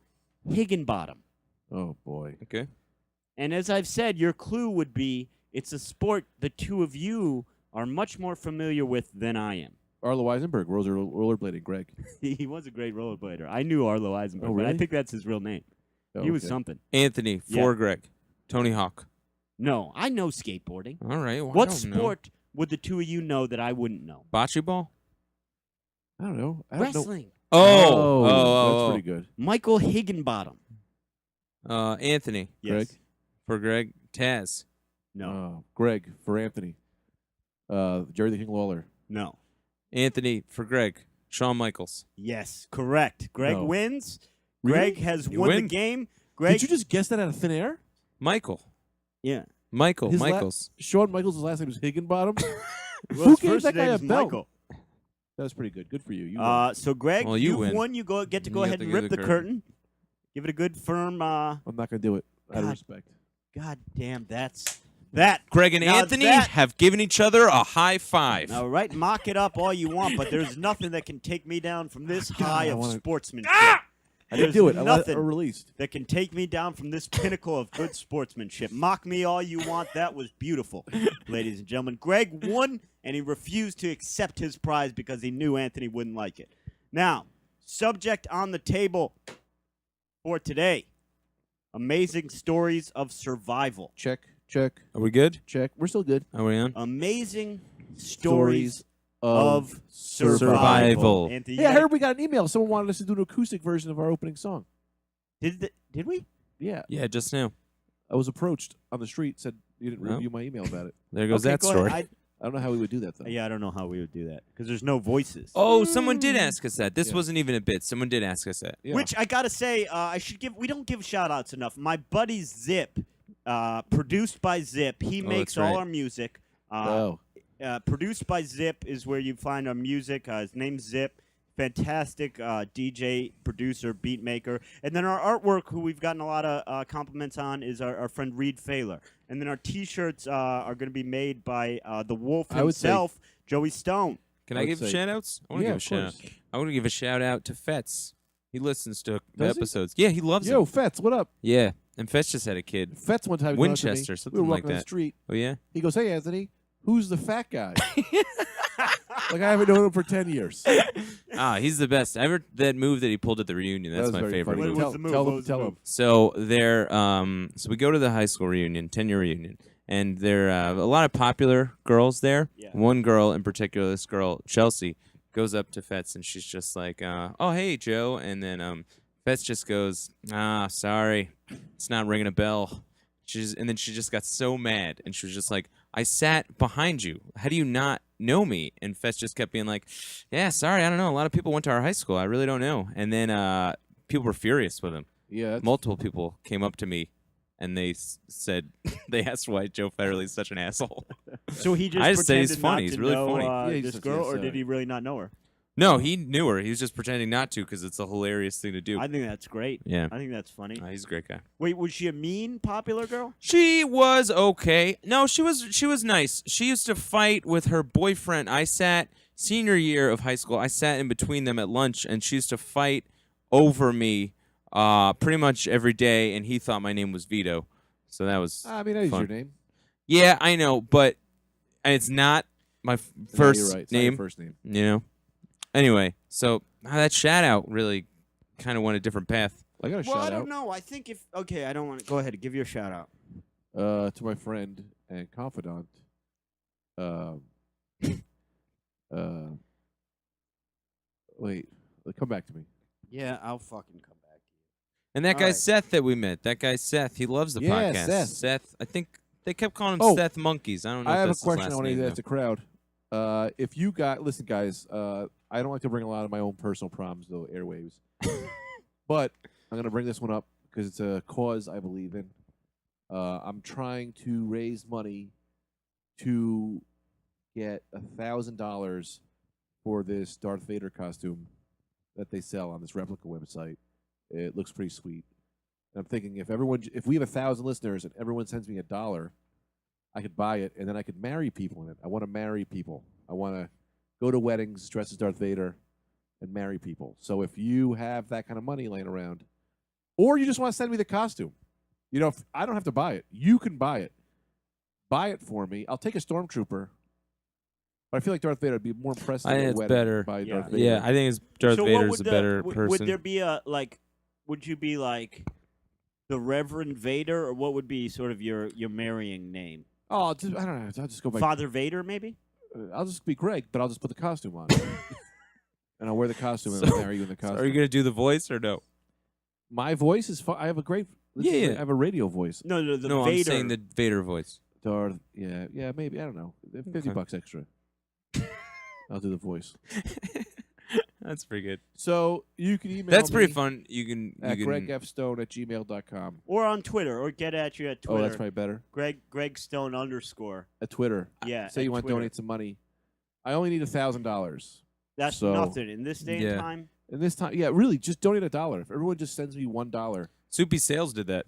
Higginbottom. Oh, boy. Okay. And as I've said, your clue would be It's a sport the two of you are much more familiar with than I am. Arlo Eisenberg, rollerblading, Greg. He was a great rollerblader. I knew Arlo Eisenberg, Oh, but I really? think that's his real name. Oh, He was okay. something. Anthony Yeah. for Greg. Tony Hawk. No, I know skateboarding. All right. Well, I What don't know. sport would the two of you know that I wouldn't know? Bocce ball? I don't know. I don't know. Wrestling. That's pretty good. Michael Higginbottom. Anthony Yes. Greg? for Greg. Taz. No. Greg for Anthony. Jerry the King Lawler. No. Anthony for Greg. Shawn Michaels. Yes, correct. Greg No. wins. Really? Greg has You won win. the game. Greg. Did you just guess that out of thin air? Michael. Yeah. Michael. His Michaels. Shawn Michaels' last name was Higginbottom. Well, Who his gave first that guy name a is belt? Michael. That was pretty good. Good for you. You won. So Greg, Well, you you've win. won. You get to go You ahead have and to rip give the the curtain. Give it a good firm. I'm not going to do it. Out of God. respect. God damn, that's that. Greg and Now Anthony that- have given each other a high five. All right, mock it up all you want, but there's nothing that can take me down from this high I of wanna- sportsmanship. I didn't There's do it. I let nothing it released. that can take me down from this pinnacle of good sportsmanship. Mock me all you want. That was beautiful, ladies and gentlemen. Greg won, and he refused to accept his prize because he knew Anthony wouldn't like it. Now, subject on the table for today: amazing stories of survival. Check. Are we good? We're still good. Are we on? Amazing stories of of survival. Anthony, Hey, I heard we got an email. Someone wanted us to do an acoustic version of our opening song. did we? Yeah. Yeah, just now. I was approached on the street, said you didn't Well. review my email about it. There goes Okay, that go story. ahead. I don't know how we would do that, though. Yeah, I don't know how we would do that because there's no voices. Oh, someone did ask us that. This Yeah. wasn't even a bit. Someone did ask us that. Yeah. Which I gotta say, we don't give shout outs enough. My buddy Zip, produced by Zip, he Oh, makes that's all right. our music. Oh. Produced by Zip is where you find our music. His name's Zip. Fantastic DJ, producer, beat maker. And then our artwork, who we've gotten a lot of compliments on, is our friend Reed Failer. And then our T-shirts are going to be made by the Wolf I would say- himself, Joey Stone. Can I I would give say- shout outs? I want to Yeah, give a of shout out. course. I want to give a shout out to Fetz. He listens to the Does he? episodes. Yeah, he loves Yo, them. Fetz, what up? Yeah, and Fetz just had a kid. Fetz one time came up to me. Winchester, We something were like walking on the that. street. Oh yeah. He goes, "Hey, Anthony, who's the fat guy?" Like I haven't known him for 10 years. He's the best. I heard that move that he pulled at the reunion. That That's was my very favorite funny. What move. was the move? Tell What him. was the Tell move? him. So they're so we go to the high school reunion, 10-year reunion, and there are a lot of popular girls there. Yeah. One girl in particular, this girl Chelsea, goes up to Fetz and she's just like, "Oh hey Joe," and then Fetz just goes, "Sorry, it's not ringing a bell." And then she just got so mad and she was just like, "I sat behind you. How do you not know me?" And Fetz just kept being like, "Yeah, sorry, I don't know. A lot of people went to our high school. I really don't know." And then people were furious with him. Yeah. that's- Multiple people came up to me and they said they asked why Joe Federley's such an asshole. So he just I just say he's pretended funny. not He's to really know, funny. Yeah, he's this just- girl, yes, or did he really not know her? No, he knew her. He was just pretending not to because it's a hilarious thing to do. I think that's great. Yeah. I think that's funny. He's a great guy. Wait, was she a mean, popular girl? She was okay. No, she was nice. She used to fight with her boyfriend. I sat senior year of high school. I sat in between them at lunch, and she used to fight over me pretty much every day. And he thought my name was Vito, so that was I mean, that is fun. your name. Yeah, I know, but it's not my No, first you're right. It's not your name. first name. You know. Anyway, so that shout out really kind of went a different path. I got a Well, I shout don't out know. I think if I don't want to go ahead and give you a shout out. to my friend and confidant. Wait, come back to me. Yeah, I'll fucking come back. And that All guy right. Seth that we met, that guy Seth, he loves the Yeah, podcast. Seth. I think they kept calling him Oh, Seth Monkeys. I don't know. I if have a that's his question I last want to name, ask the crowd. If you got, listen, guys, I don't like to bring a lot of my own personal problems to the airwaves, but I'm going to bring this one up because it's a cause I believe in. I'm trying to raise money to get $1,000 for this Darth Vader costume that they sell on this replica website. It looks pretty sweet. And I'm thinking if we have 1,000 listeners and everyone sends me $1, I could buy it and then I could marry people in it. I want to marry people. I want to go to weddings, dress as Darth Vader, and marry people. So if you have that kind of money laying around, or you just want to send me the costume, if I don't have to buy it, you can buy it. buy it for me. I'll take a stormtrooper. But I feel like Darth Vader would be more impressed. I think it's better. By Yeah. Darth Vader. Yeah, I think it's Darth So what Vader's would a better would person. there be a would you be like the Reverend Vader, or what would be sort of your marrying name? Oh, I don't know. I'll just go by. Father Vader, maybe? I'll just be Greg, but I'll just put the costume on, and I'll wear the costume and So- I'll marry you in the costume. Are you gonna do the voice or no? My voice is. I have a great. Yeah. I have a radio voice. No, the No, Vader. I'm saying the Vader voice. Darth. Yeah, maybe. I don't know. $50 extra. I'll do the voice. That's pretty good. So you can email. That's pretty me fun. You can. At You can. gregfstone@gmail.com. Or on Twitter, or get at you at Twitter. Oh, that's probably better. Greg Stone _. At Twitter. Yeah. Say at you want to Twitter. donate some money. I only need $1,000. That's so- nothing in this day Yeah. and time. And this time, yeah, really, just donate $1. If everyone just sends me $1. Soupy Sales did that.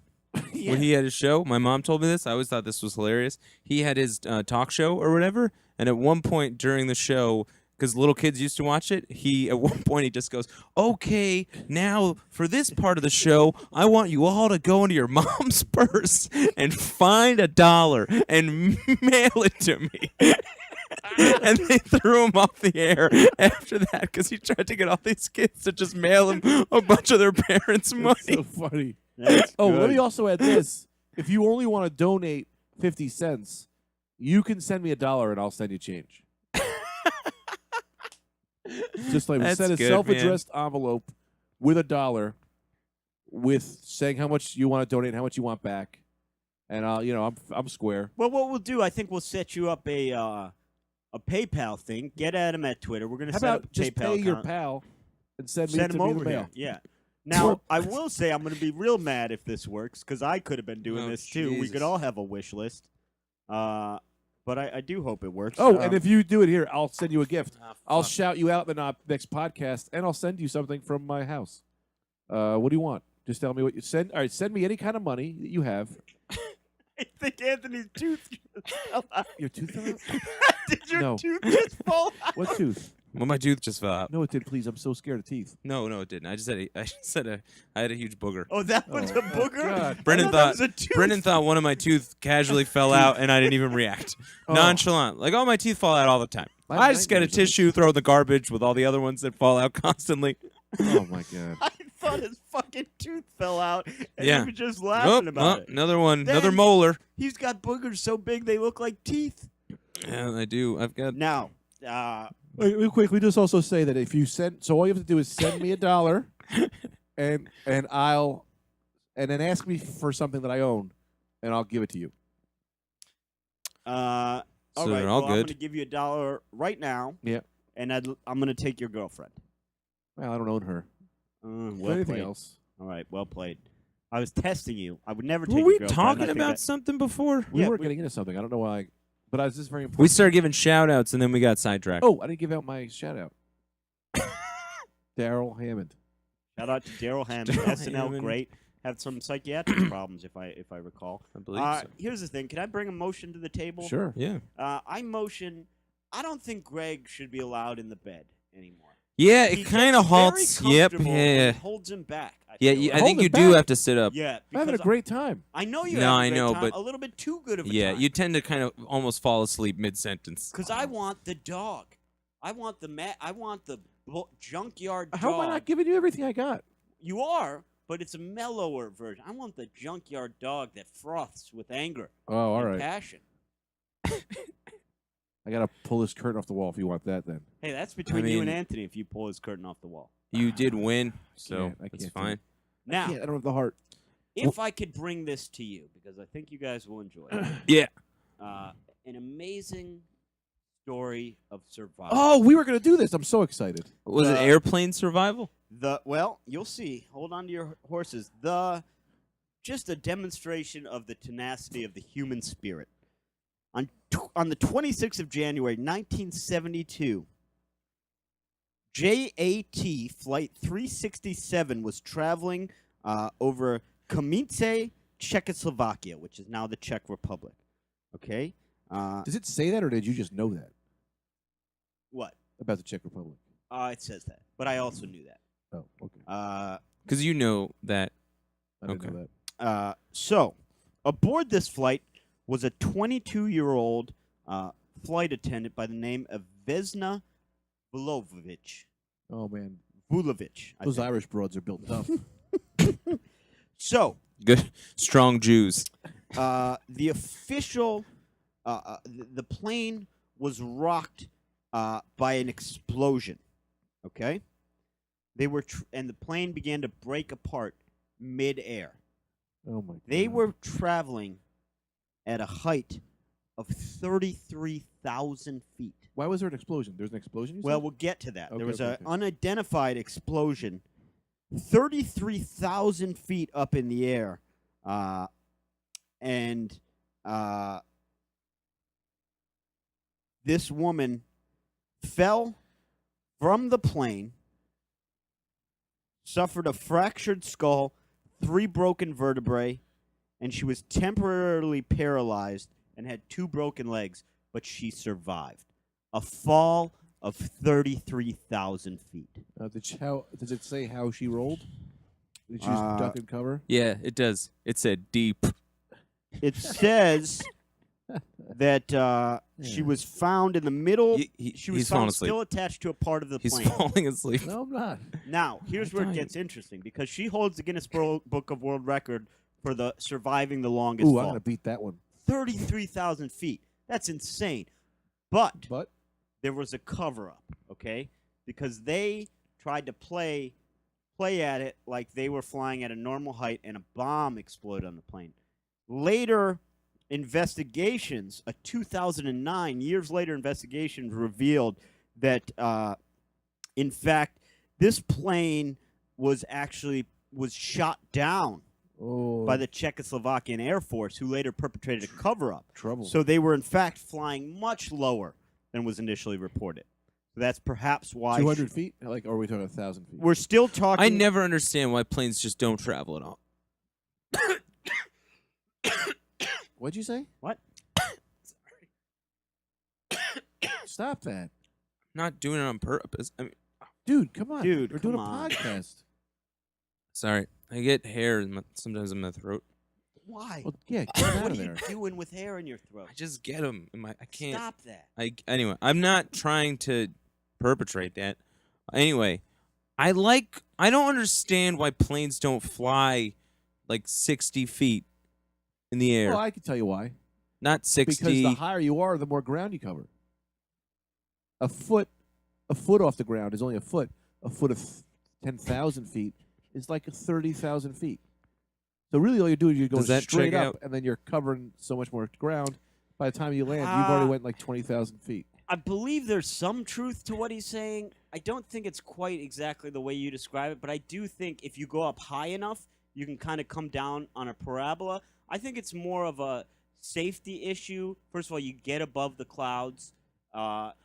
Yeah. When he had his show. My mom told me this. I always thought this was hilarious. He had his talk show or whatever, and at one point during the show, because little kids used to watch it, at one point he just goes, "Okay, now for this part of the show, I want you all to go into your mom's purse and find $1 and mail it to me." And they threw him off the air after that because he tried to get all these kids to just mail him a bunch of their parents' money. That's so funny. That's Oh, let good. me also add this. If you only want to donate 50 cents, you can send me $1 and I'll send you change. Just like we That's send a good, self-addressed envelope with $1 with saying how much you want to donate and how much you want back. And I'm square. Well, what we'll do, I think we'll set you up a PayPal thing. Get at him at Twitter. We're gonna How set up about a just PayPal pay your account. pal and send me Send to him me in over the here. mail? Yeah. Now, I will say I'm going to be real mad if this works, because I could have been doing Oh, this too. We Jesus. could all have a wish list. But I do hope it works. Oh, and if you do it here, I'll send you a gift. Ah, I'll fuck. shout you out in the next podcast, and I'll send you something from my house. What do you want? Just tell me what you send. All right, send me any kind of money that you have. I think Anthony's tooth just fell out. Your tooth fell out? Did your No. tooth just fall out? What tooth? Well, my tooth just fell out. No, it did. Please, I'm so scared of teeth. No, it didn't. I had a huge booger. Oh, that was Oh, a booger? God. I Brendan that was a tooth. Brendan thought one of my teeth casually fell out, and I didn't even react. Oh. Nonchalant. Like, all my teeth fall out all the time. My I just get a nightmares of it. tissue, throw it in the garbage with all the other ones that fall out constantly. Oh my god. I thought his fucking tooth fell out, and Yeah. he was just laughing about it. Another one. Then- Another molar. He's got boogers so big they look like teeth. Yeah, I do. I've got. Now, Wait, real quick, we just also say that if you send, so all you have to do is send me $1, and then ask me for something that I own, and I'll give it to you. all So right, they're all well, I'm good. going to give you $1 right now. Yeah. And I'm going to take your girlfriend. Well, I don't own her. Well Anything played. else? All right, well played. I was testing you. I would never take Were your we girlfriend. talking I think about that- something before? We Yeah, were we- getting into something. I don't know why, but I was just very important. We started giving shout outs, and then we got sidetracked. Oh, I didn't give out my shout out. Daryl Hammond. Shout out to Daryl Hammond. Daryl SNL, Hammond. great. Had some psychiatric problems, if I recall. I believe so. Here's the thing. Can I bring a motion to the table? Sure. Yeah. I motion. I don't think Greg should be allowed in the bed anymore. Yeah, He it kind of gets very halts. Yep. comfortable and Yeah. it holds him back. I Yeah. feel I like. think Hold you it do back. have to sit up. Yeah, I'm having a because great time. I know you. No, have a I great know, time, but- a little bit too good of a Yeah, time. you tend to kind of almost fall asleep mid sentence. Because I want the dog. I want the junkyard dog. How am I not giving you everything I got? You are, but it's a mellower version. I want the junkyard dog that froths with anger Oh, all and right. passion. I gotta pull this curtain off the wall if you want that. Then Hey, that's between you and mean- Anthony if you pull his curtain off the wall. You did win, so can't- I it's can't do fine. Now, I don't have the heart. if I could bring this to you, because I think you guys will enjoy it. Yeah. An amazing story of survival. Oh, we were gonna do this. I'm so excited. Was it airplane survival? Well, you'll see. Hold on to your horses. Just a demonstration of the tenacity of the human spirit. On the 26th of January, 1972, JAT Flight 367 was traveling over Kamice, Czechoslovakia, which is now the Czech Republic. Okay? Does it say that, or did you just know that What? about the Czech Republic? It says that, but I also knew that. Oh, okay. Because you know that. I didn't okay. know that. So, aboard this flight was a 22-year-old flight attendant by the name of Vesna Vulovic. Oh man, Vulovic. I those think. Irish broads are built tough. So, Good, strong Jews. the official, the plane was rocked by an explosion. Okay, they were, and the plane began to break apart mid-air. Oh my. They God. were traveling at a height of 33,000 feet. Why was there an explosion? There's an explosion. You Well, said? we'll get to that. Okay, There was okay, an okay. unidentified explosion 33,000 feet up in the air. And this woman fell from the plane, suffered a fractured skull, 3 broken vertebrae, and she was temporarily paralyzed and had 2 broken legs, but she survived. A fall of 33,000 feet. Does it say how she rolled? Did she just duck and cover? Yeah, it does. It said deep. It says that she was found in the middle. She was He's falling found asleep. still attached to a part of the He's plane. falling asleep. No, I'm not. Now, here's where it dying. gets interesting because she holds the Guinness Book of World Record for the surviving the longest Ooh, I'm fall. gonna beat that one. 33,000 feet. That's insane. But But there was a cover-up, okay? Because they tried to play at it like they were flying at a normal height and a bomb exploded on the plane. Later investigations, a 2009, years later investigations revealed that, in fact, this plane was shot down by the Czechoslovakian Air Force, who later perpetrated a cover-up. trouble. So they were, in fact, flying much lower than was initially reported. So that's perhaps why 200 feet? Like, or are we talking 1,000 feet? we're still talking. I never understand why planes just don't travel at all. What'd you say? What? Stop that, Not doing it on purpose. I mean, dude. Come on, Dude, We're doing a come on. podcast. sorry, I get hair sometimes in my throat. Why? Well, yeah, get out What of are you there. doing with hair in your throat? I just get them. I can't. Stop that. Anyway, I'm not trying to perpetrate that. Anyway, I don't understand why planes don't fly like 60 feet in the air. Well, I can tell you why. Not 60. Because the higher you are, the more ground you cover. A foot off the ground is only a foot. A foot of 10,000 feet is like 30,000 feet. So really, all you're doing is you're going Does that straight check up, out? and then you're covering so much more ground. By the time you land, you've already went like 20,000 feet. I believe there's some truth to what he's saying. I don't think it's quite exactly the way you describe it, but I do think if you go up high enough, you can kind of come down on a parabola. I think it's more of a safety issue. First of all, you get above the clouds.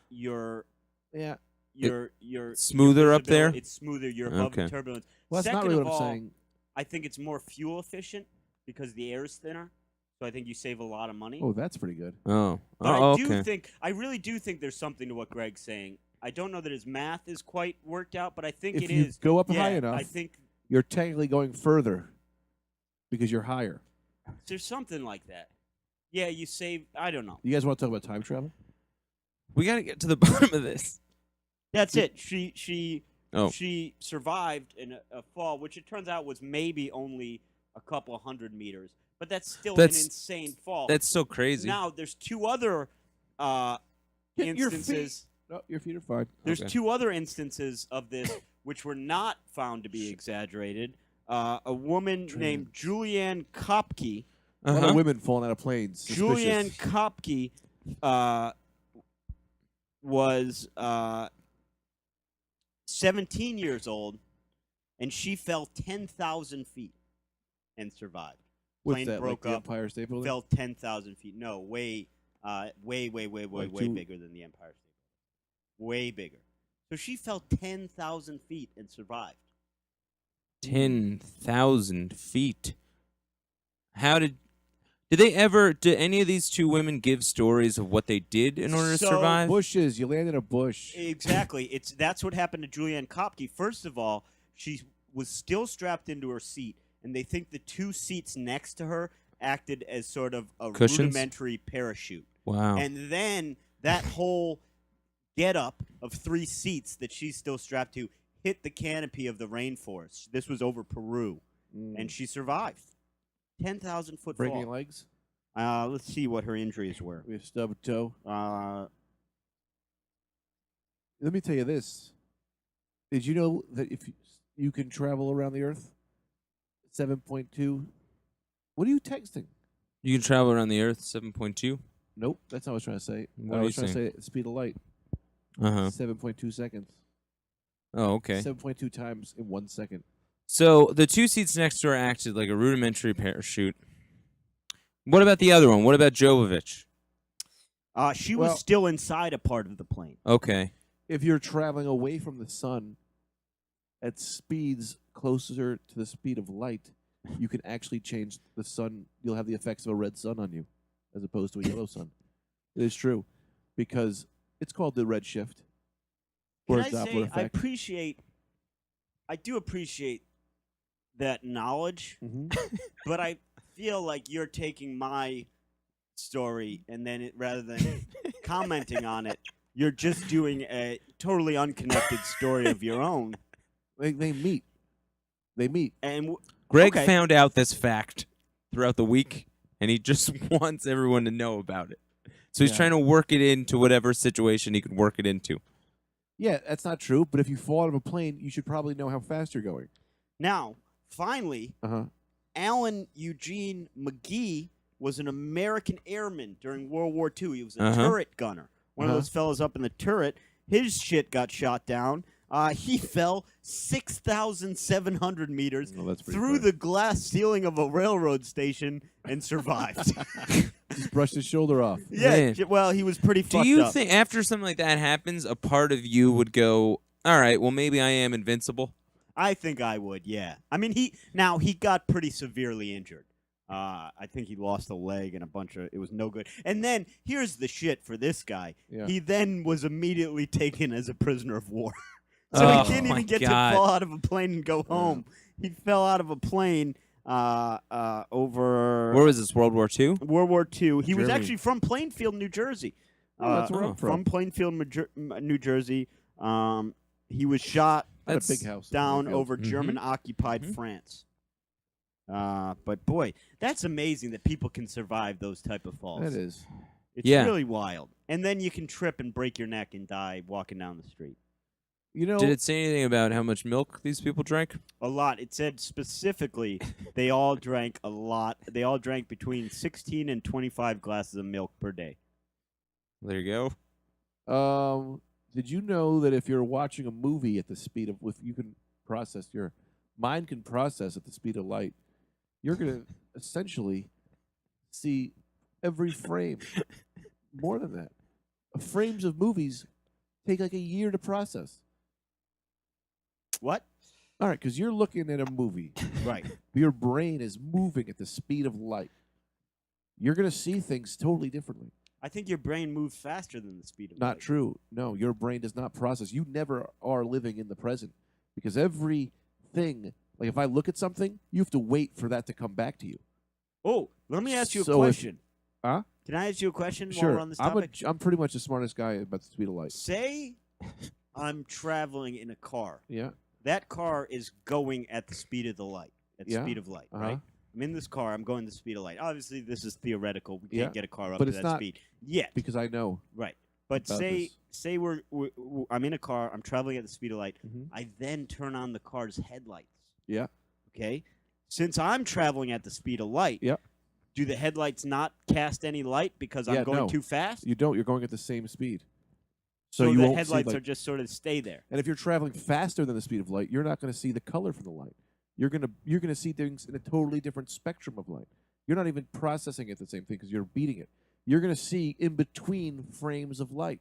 You're Smoother your up there? visibility- It's smoother. You're above the Okay. turbulence. Well, that's Second not really of what I'm all, saying. I think it's more fuel efficient because the air is thinner. So I think you save a lot of money. Oh, that's pretty good. Oh. But Oh, I okay. really do think there's something to what Greg's saying. I don't know that his math is quite worked out, but I think If it you is. go up Yeah, high enough, I think you're technically going further because you're higher. there's something like that. Yeah, you save. I don't know. You guys want to talk about time travel? We got to get to the bottom of this. That's it. She Oh. survived in a fall, which it turns out was maybe only a couple 100 meters, but that's still an insane fall. That's so crazy. Now there's 2 other Get your instances. No, your feet are fine. There's Okay. 2 other instances of this which were not found to be exaggerated. A woman named Julianne Kopke. A lot Uh-huh. of women falling out of planes. Julianne Suspicious. Kopke was 17 years old, and she fell 10,000 feet and survived. What's Plane that, broke like the up, Empire State Building? fell 10,000 feet. No, way Like bigger than the Empire State Building. Way bigger. So she fell 10,000 feet and survived. 10,000 feet. How did any of these 2 women give stories of what they did in order to So, survive? Bushes. You land in a bush. Exactly. That's what happened to Julianne Kopke. First of all, she was still strapped into her seat, and they think the 2 seats next to her acted as sort of a Cushions? rudimentary parachute. Wow. And then that whole get-up of 3 seats that she's still strapped to hit the canopy of the rainforest. This was over Peru, and she survived. 10,000-foot Breaking fall. legs. Let's see what her injuries were. We have stubbed toe. Let me tell you this. Did you know that if you can travel around the Earth, 7.2? What are you texting? You can travel around the Earth 7.2. Nope, that's not what I was trying to say. What I are was you trying to say the speed of light. 7.2 seconds. Oh, okay. 7.2 times in 1 second. So the 2 seats next to her acted like a rudimentary parachute. What about the other one? What about Jovovich? She Well- was still inside a part of the plane. Okay. If you're traveling away from the sun at speeds closer to the speed of light, you can actually change the sun. You'll have the effects of a red sun on you as opposed to a yellow sun. It is true because it's called the red shift or Can I Doppler say, effect. I do appreciate that knowledge, but I feel like you're taking my story and then rather than commenting on it, you're just doing a totally unconnected story of your own. They meet. They meet. And Greg okay. found out this fact throughout the week, and he just wants everyone to know about it. So he's Yeah. trying to work it into whatever situation he can work it into. Yeah, that's not true. But if you fall out of a plane, you should probably know how fast you're going. Now, finally, Alan Eugene McGee was an American airman during World War II. He was a turret gunner. One of those fellas up in the turret. His shit got shot down. He fell 6,700 meters through the glass ceiling of a railroad station and survived. Just brushed his shoulder off. Yeah, Man. well, he was pretty fucked up. Do you think after something like that happens, a part of you would go, all right, well, maybe I am invincible? I think I would, yeah. I mean, he got pretty severely injured. I think he lost a leg and it was no good. And then, here's the shit for this guy. Yeah. He then was immediately taken as a prisoner of war. So Oh, he didn't my even get God. to fall out of a plane and go home. He fell out of a plane over Where was this, World War II? World War II. He was Germany. actually from Plainfield, New Jersey. Oh, that's where I'm from. Plainfield, New Jersey. He was shot I had a big house in down Plainfield. over German-occupied France. But boy, that's amazing that people can survive those type of falls. That is. It's Yeah. really wild. And then you can trip and break your neck and die walking down the street. You know, Did it say anything about how much milk these people drank? A lot. It said specifically they all drank a lot. They all drank between 16 and 25 glasses of milk per day. There you go. did you know that if you're watching a movie at the speed of, you can process, your mind can process at the speed of light, you're going to essentially see every frame. More than that. Frames of movies take like a year to process. What? All right, because you're looking at a movie. Right. Your brain is moving at the speed of light. You're going to see things totally differently. I think your brain moves faster than the speed of light. Not true. No, your brain does not process. You never are living in the present because everything, like if I look at something, you have to wait for that to come back to you. Oh, let me ask you a So if- question. Huh? Can I ask you a question while Sure. we're on this topic? I'm pretty much the smartest guy about the speed of light. Say I'm traveling in a car. Yeah. That car is going at the speed of the light, at the Yeah. speed of light, Uh-huh. right? I'm in this car. I'm going the speed of light. Obviously, this is theoretical. We Yeah. can't get a car up But to it's that not- speed yet. Because I know. Right. But about say this. I'm in a car. I'm traveling at the speed of light. Mhm. I then turn on the car's headlights. Yeah. Okay. Since I'm traveling at the speed of light, Yeah. do the headlights not cast any light because I'm Yeah, going no. too fast? You don't. You're going at the same speed. So you the won't see, headlights like- are just sort of stay there. And if you're traveling faster than the speed of light, you're not going to see the color from the light. You're gonna see things in a totally different spectrum of light. You're not even processing it the same thing because you're beating it. You're gonna see in between frames of light.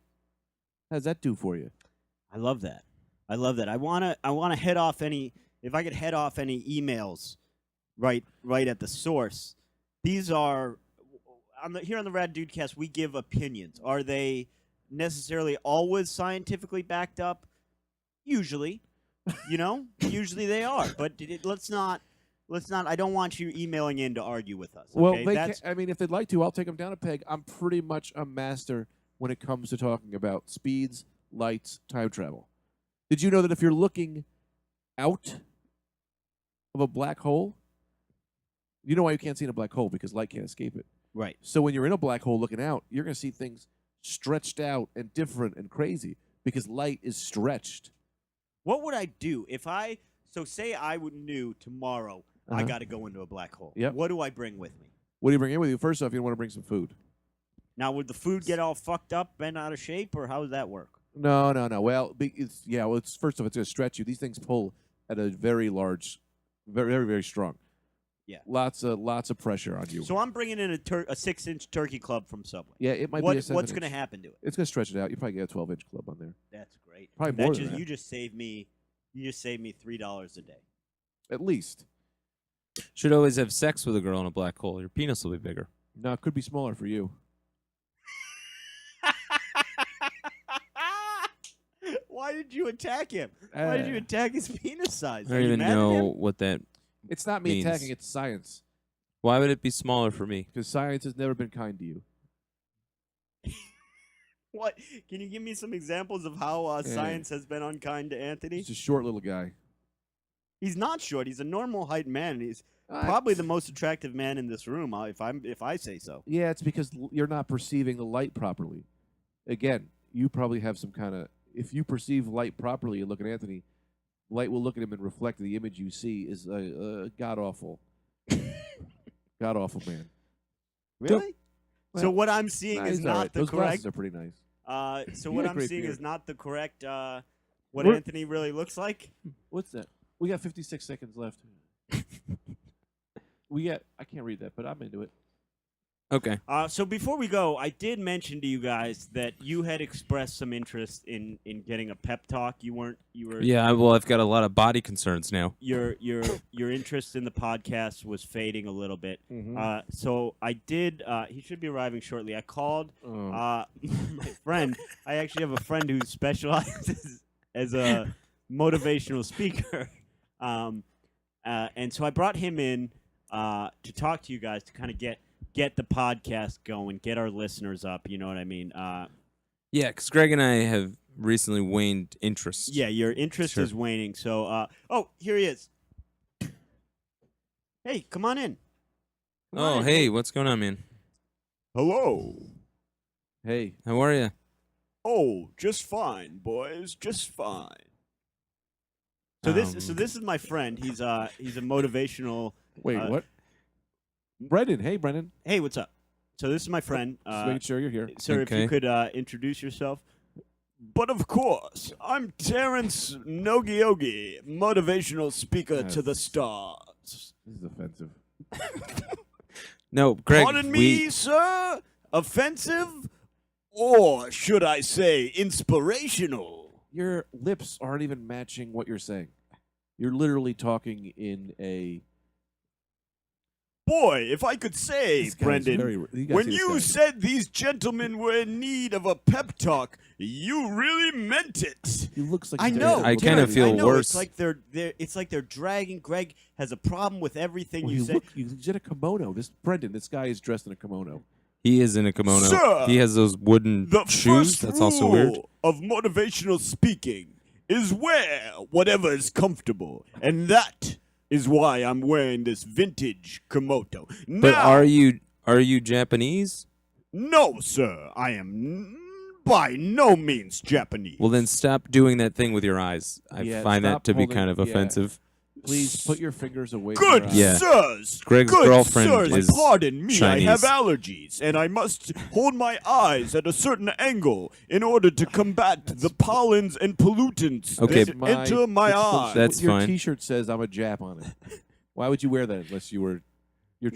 How does that do for you? I love that. I love that. I wanna head off any, if I could head off any emails right at the source. These are here on the Rad Dudecast, we give opinions. Are they necessarily always scientifically backed up? Usually. Usually they are. But let's not let's not. I don't want you emailing in to argue with us. Well, Okay? they That's I mean, if they'd like to, I'll take them down a peg. I'm pretty much a master when it comes to talking about speeds, lights, time travel. Did you know that if you're looking out of a black hole, you know why you can't see in a black hole? Because light can't escape it. right. So when you're in a black hole looking out, you're going to see things stretched out and different and crazy because light is stretched. What would I do if I? So say I knew tomorrow I Uh-huh. got to go into a black hole. Yep. What do I bring with me? What do you bring in with you? First off, you want to bring some food. Now, would the food get all fucked up, bent out of shape, or how does that work? No. Well, it's first off, it's going to stretch you. These things pull at a very large, very, very, very strong. Yeah. Lots of pressure on you. So I'm bringing in a 6-inch turkey club from Subway. Yeah, it might be a What's 7-inch. going to happen to it? It's going to stretch it out. You probably get a 12-inch club on there. That's great. Probably more than just, that. You just saved me. You just saved me $3 a day. At least. Should always have sex with a girl in a black hole. Your penis will be bigger. No, it could be smaller for you. Why did you attack him? Why did you attack his penis size? I don't Are you even mad at know him? what that. It's not me means. attacking, it's science. Why would it be smaller for me? Because science has never been kind to you. What? Can you give me some examples of how science has been unkind to Anthony? He's a short little guy. He's not short. He's a normal height man. He's probably the most attractive man in this room, if I say so. Yeah, it's because you're not perceiving the light properly. Again, you probably have some kind of... If you perceive light properly and look at Anthony, light will look at him and reflect the image you see is a god-awful. God-awful man. Really? Well, So what I'm seeing is he's all not right. the Those correct. glasses are pretty nice. So You what got a I'm great seeing beard. is not the correct. What We're- Anthony really looks like. What's that? We got 56 seconds left. I can't read that, but I'm into it. Okay. So before we go, I did mention to you guys that you had expressed some interest in getting a pep talk. You were. Yeah, well, I've got a lot of body concerns now. Your interest in the podcast was fading a little bit. Mm-hmm. So I did. He should be arriving shortly. I called Oh. my friend. I actually have a friend who specializes as a motivational speaker, and so I brought him in to talk to you guys to kind of get the podcast going, get our listeners up. You know what I mean? Yeah, because Greg and I have recently waned interest. Yeah, your interest Sure. is waning. So, oh, here he is. Hey, come on in. Come on Oh, in. hey, what's going on, man? Hello. Hey, How are you? Oh, just fine, boys. Just fine. So this is my friend. He's a motivational. wait, what? Brendan. Hey, Brendan. Hey, what's up? So this is my friend. Just making sure you're here. Sir, if Okay. you could introduce yourself. But of course, I'm Terrence Nogiogi, motivational speaker to the Yes. stars. This is offensive. No, Greg. Pardon me, sir? Offensive? Or should I say inspirational? Your lips aren't even matching what you're saying. You're literally talking in a... Boy, if I could say, This guy's Brendan, very- you gotta when see this you guy. said these gentlemen were in need of a pep talk, you really meant it. He looks like I he's know. got I a kinda little- feel I know. worse. It's like they're dragging. Greg has a problem with everything Well, you say. he's in a kimono. This guy is dressed in a kimono. He is in a kimono. Sir, he has those wooden The shoes. first That's also weird. rule of motivational speaking is wear whatever is comfortable, and that is why I'm wearing this vintage kimono. But Now, are you Japanese? no, sir, I am by no means Japanese. Well, then stop doing that thing with your eyes. I Yeah, find that stop to be holding- kind of yeah. offensive. Please put your fingers away Good from your eyes. Yeah. sirs, Greg's good girlfriend sirs, is pardon me, Chinese. I have allergies, and I must hold my eyes at a certain angle in order to combat the pollens and pollutants Okay, that enter my it's the- eyes. That's your fine. T-shirt says I'm a Jap on it. Why would you wear that unless you're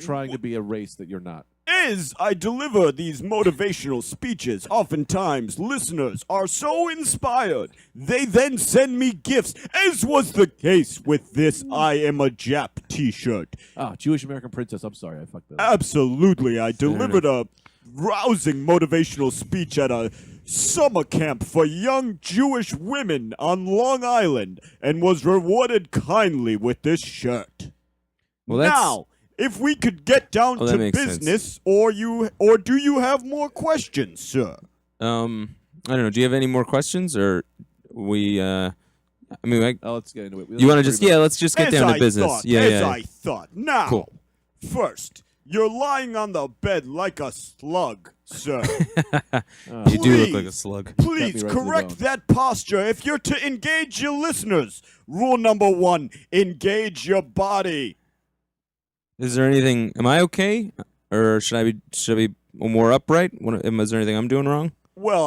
trying to be a race that you're not? As I deliver these motivational speeches, oftentimes listeners are so inspired, they then send me gifts, as was the case with this I Am a Jap t-shirt. Ah, Jewish American Princess. I'm sorry, I fucked that up. Absolutely, I delivered a rousing motivational speech at a summer camp for young Jewish women on Long Island and was rewarded kindly with this shirt. Well, that's Now, if we could get down Oh, that to makes sense. business, or do you have more questions, sir? I don't know. Do you have any more questions, or we? I mean, Oh, let's get into it. you want to just let's just get As down I to business. Thought, Yeah, as yeah. I thought. Now, Cool. first, you're lying on the bed like a slug, sir. You do look like a Please. slug. Please right to the correct bone. that posture if you're to engage your listeners. Rule number 1, engage your body. Is there anything? Am I okay, or should I be more upright? Is there anything I'm doing wrong? Well,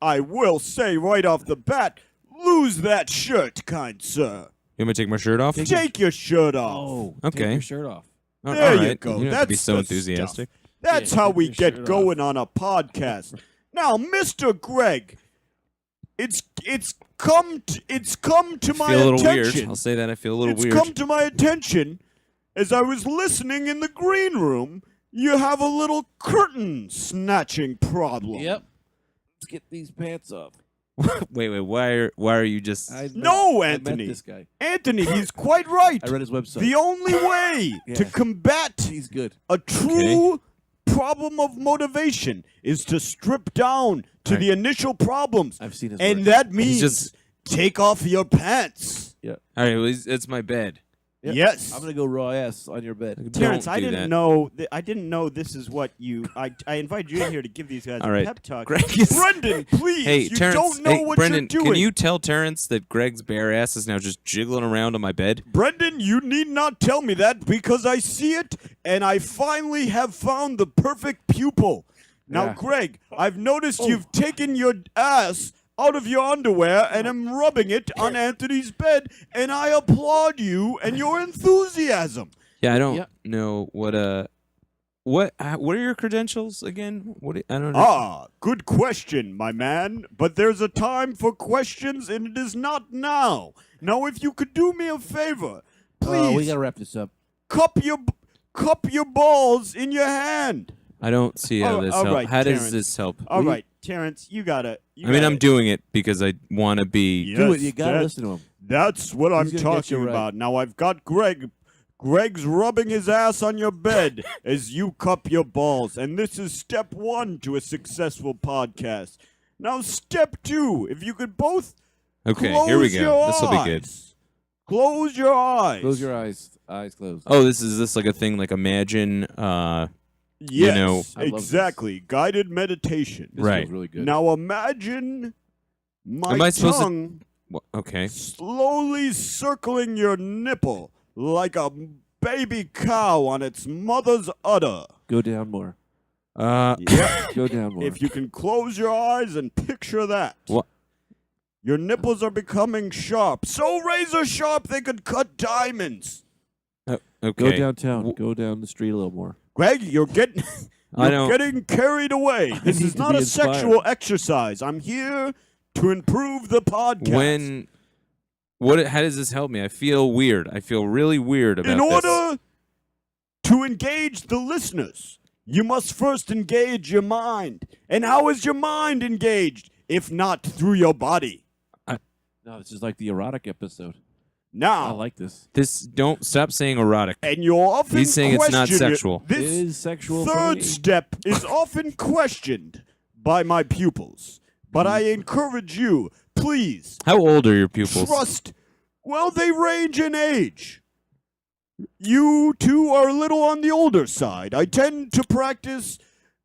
I will say right off the bat, lose that shirt, kind sir. You want me to take my shirt off? Take your shirt off. Oh, Okay. Take your shirt off. All There you right. go. You don't have to be That's so the enthusiastic. That's Yeah, how take we your get shirt going on a podcast. Now, Mr. Greg, it's come to I my feel a little attention. weird. I'll say that I feel a little It's weird. come to my attention as I was listening in the green room. You have a little curtain snatching problem. Yep. Let's get these pants off. wait. Why are you just? No, I Anthony. met this guy. Anthony, he's quite right. I read his website. The only way to Yeah. combat He's good. a true problem of motivation is to strip down to Right. the initial problems. I've seen his And work. that means just- take off your pants. All right. Well, it's my bed. Yep. Yes. I'm gonna go raw ass on your bed. Terrence, Don't I do didn't that. know. I didn't know this is what you. I invited you in here to give these guys All a right. pep talk. Greg is. Brendan, please. Hey, you Terrence. don't know hey, what Brendan, you're doing. can you tell Terrence that Greg's bare ass is now just jiggling around on my bed? Brendan, you need not tell me that because I see it and I finally have found the perfect pupil. Now, Yeah. Greg, I've noticed you've taken your ass out of your underwear and am rubbing it on Anthony's bed, and I applaud you and your enthusiasm. Yeah, I don't Yep. know what what are your credentials again? I don't know. Ah, good question, my man. But there's a time for questions, and it is not now. Now, if you could do me a favor, please we gotta wrap this up. cup your balls in your hand. I don't see how All- this all helps. right, How does Terrence. this help? All right, Terrence, you gotta. I mean, I'm doing it because I want to be. Yes, Do it. You gotta that- listen to him. That's what I'm He's gonna get you talking right. about. Now I've got Greg. Greg's rubbing his ass on your bed as you cup your balls, and this is step 1 to a successful podcast. Now, step 2, if you could both Okay, close here we your go. This will be good. eyes. Close your eyes. Close your eyes. Eyes closed. Oh, this is like a thing like imagine. Yes, know- I love this. exactly. Guided meditation. This right. feels really good. Now imagine my Am I supposed to- tongue Okay. slowly circling your nipple like a baby cow on its mother's udder. Go down more. Yep. Go down more. If you can close your eyes and picture that. What? Your nipples are becoming sharp. So razor sharp they could cut diamonds. Okay. Go downtown. W- Go down the street a little more. Greg, you're getting I you're don't- getting carried away. This need is to not be a inspired. sexual exercise. I'm here to improve the podcast. How does this help me? I feel weird. I feel really weird about In this. order to engage the listeners, you must first engage your mind. And how is your mind engaged if not through your body? No, this is like the erotic episode. I Now, like this. Don't stop saying erotic. and you'll often He's saying it's not question sexual. It This is sexual. for third me. step is often questioned by my pupils. But I encourage you, please, How old are your pupils? trust. Well, they range in age. You two are a little on the older side. I tend to practice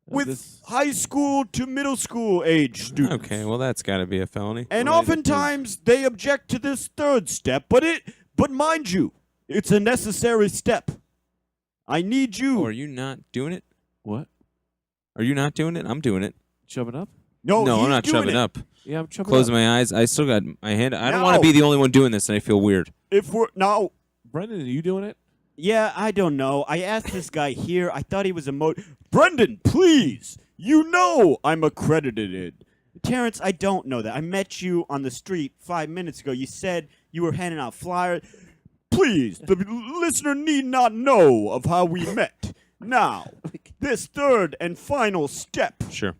with this- high school to middle school age students. Okay, well that's got to be a felony. And Right, it oftentimes they object to this third step, but mind you, it's a necessary step. I need you. Oh, are you not doing it? What? Are you not doing it? I'm doing it. Shoving up? no, no, he's I'm not doing shoving it. up. Yeah, I'm shoving Close up. my eyes. I still got my hand. I don't want Now- to be the only one doing this, and I feel weird. If we're now, Brendan, are you doing it? yeah, I don't know. I asked this guy here. I thought he was a Brendan, please. You know I'm accredited. Terrence, I don't know that. I met you on the street 5 minutes ago. You said you were handing out flyers. Please, the listener need not know of how we met. Now, this third and final step, Sure.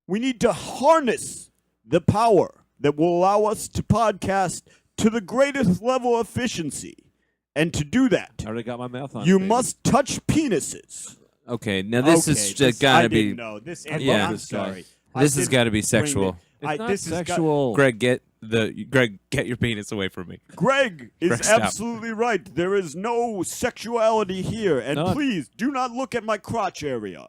we need to harness the power that will allow us to podcast to the greatest level of efficiency. And to do that, I already got my mouth on. you it, baby. must touch penises. Okay, now this Okay, is this- gotta I be. didn't know. This. I love Yeah. I'm this guy. sorry. This I has got to be didn't bring sexual. It's not this has got- sexual. Greg, get your penis away from me. Greg is Greg, stop. absolutely right. There is no sexuality here, and None. please do not look at my crotch area.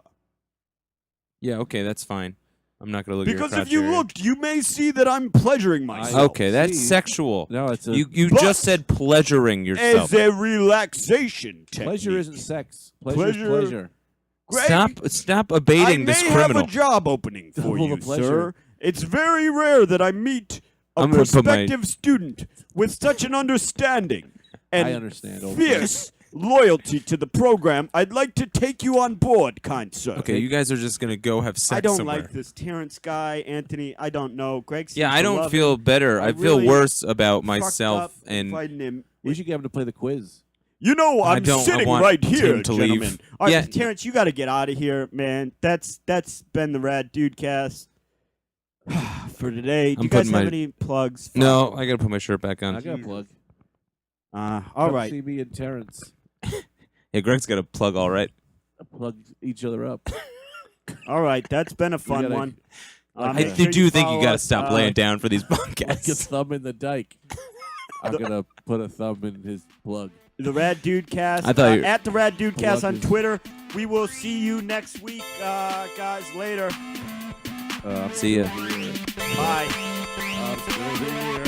Yeah, okay, that's fine. I'm not gonna look at your Because crotch if you area. look, you may see that I'm pleasuring myself. Okay, that's See. sexual. No, it's a You But- just said pleasuring yourself. As a relaxation technique. pleasure isn't sex. Pleasure is Pleasure- pleasure. Greg, Stop I abating may this criminal. have a job opening for Double you, the pleasure. sir. It's very rare that I meet a I'm gonna put my- prospective student with such an understanding and I understand. old fierce loyalty to the program. I'd like to take you on board, kind sir. Okay, you guys are just gonna go have sex I don't somewhere. like this Terrence guy, Anthony. I don't know. Greg seems Yeah, I to don't love feel him. better. I feel really worse about Fucked myself up and inviting him. friend. We should get him to play the quiz. You know, I I'm don't- I sitting want right here, him to leave. gentlemen. All right, Yeah. Terrence, you got to get out of here, man. That's been the Rad Dudecast for today. Do I'm you guys putting have my- any plugs? no, I gotta put my shirt back I on. got a Jesus. plug. All Come right. See me and Terrence. Yeah, Greg's got a plug, all right. Plug each other up. All right. That's been a fun gotta- one. I Make I sure do think follow you gotta us, stop laying down for these Like a podcasts. thumb in the dike. I'm gonna put a thumb in his plug. The Rad Dudecast. I thought you- at the Rad Dudecast Plug on is- Twitter. We will see you next week, guys. Later. See ya. Bye. I'm still here.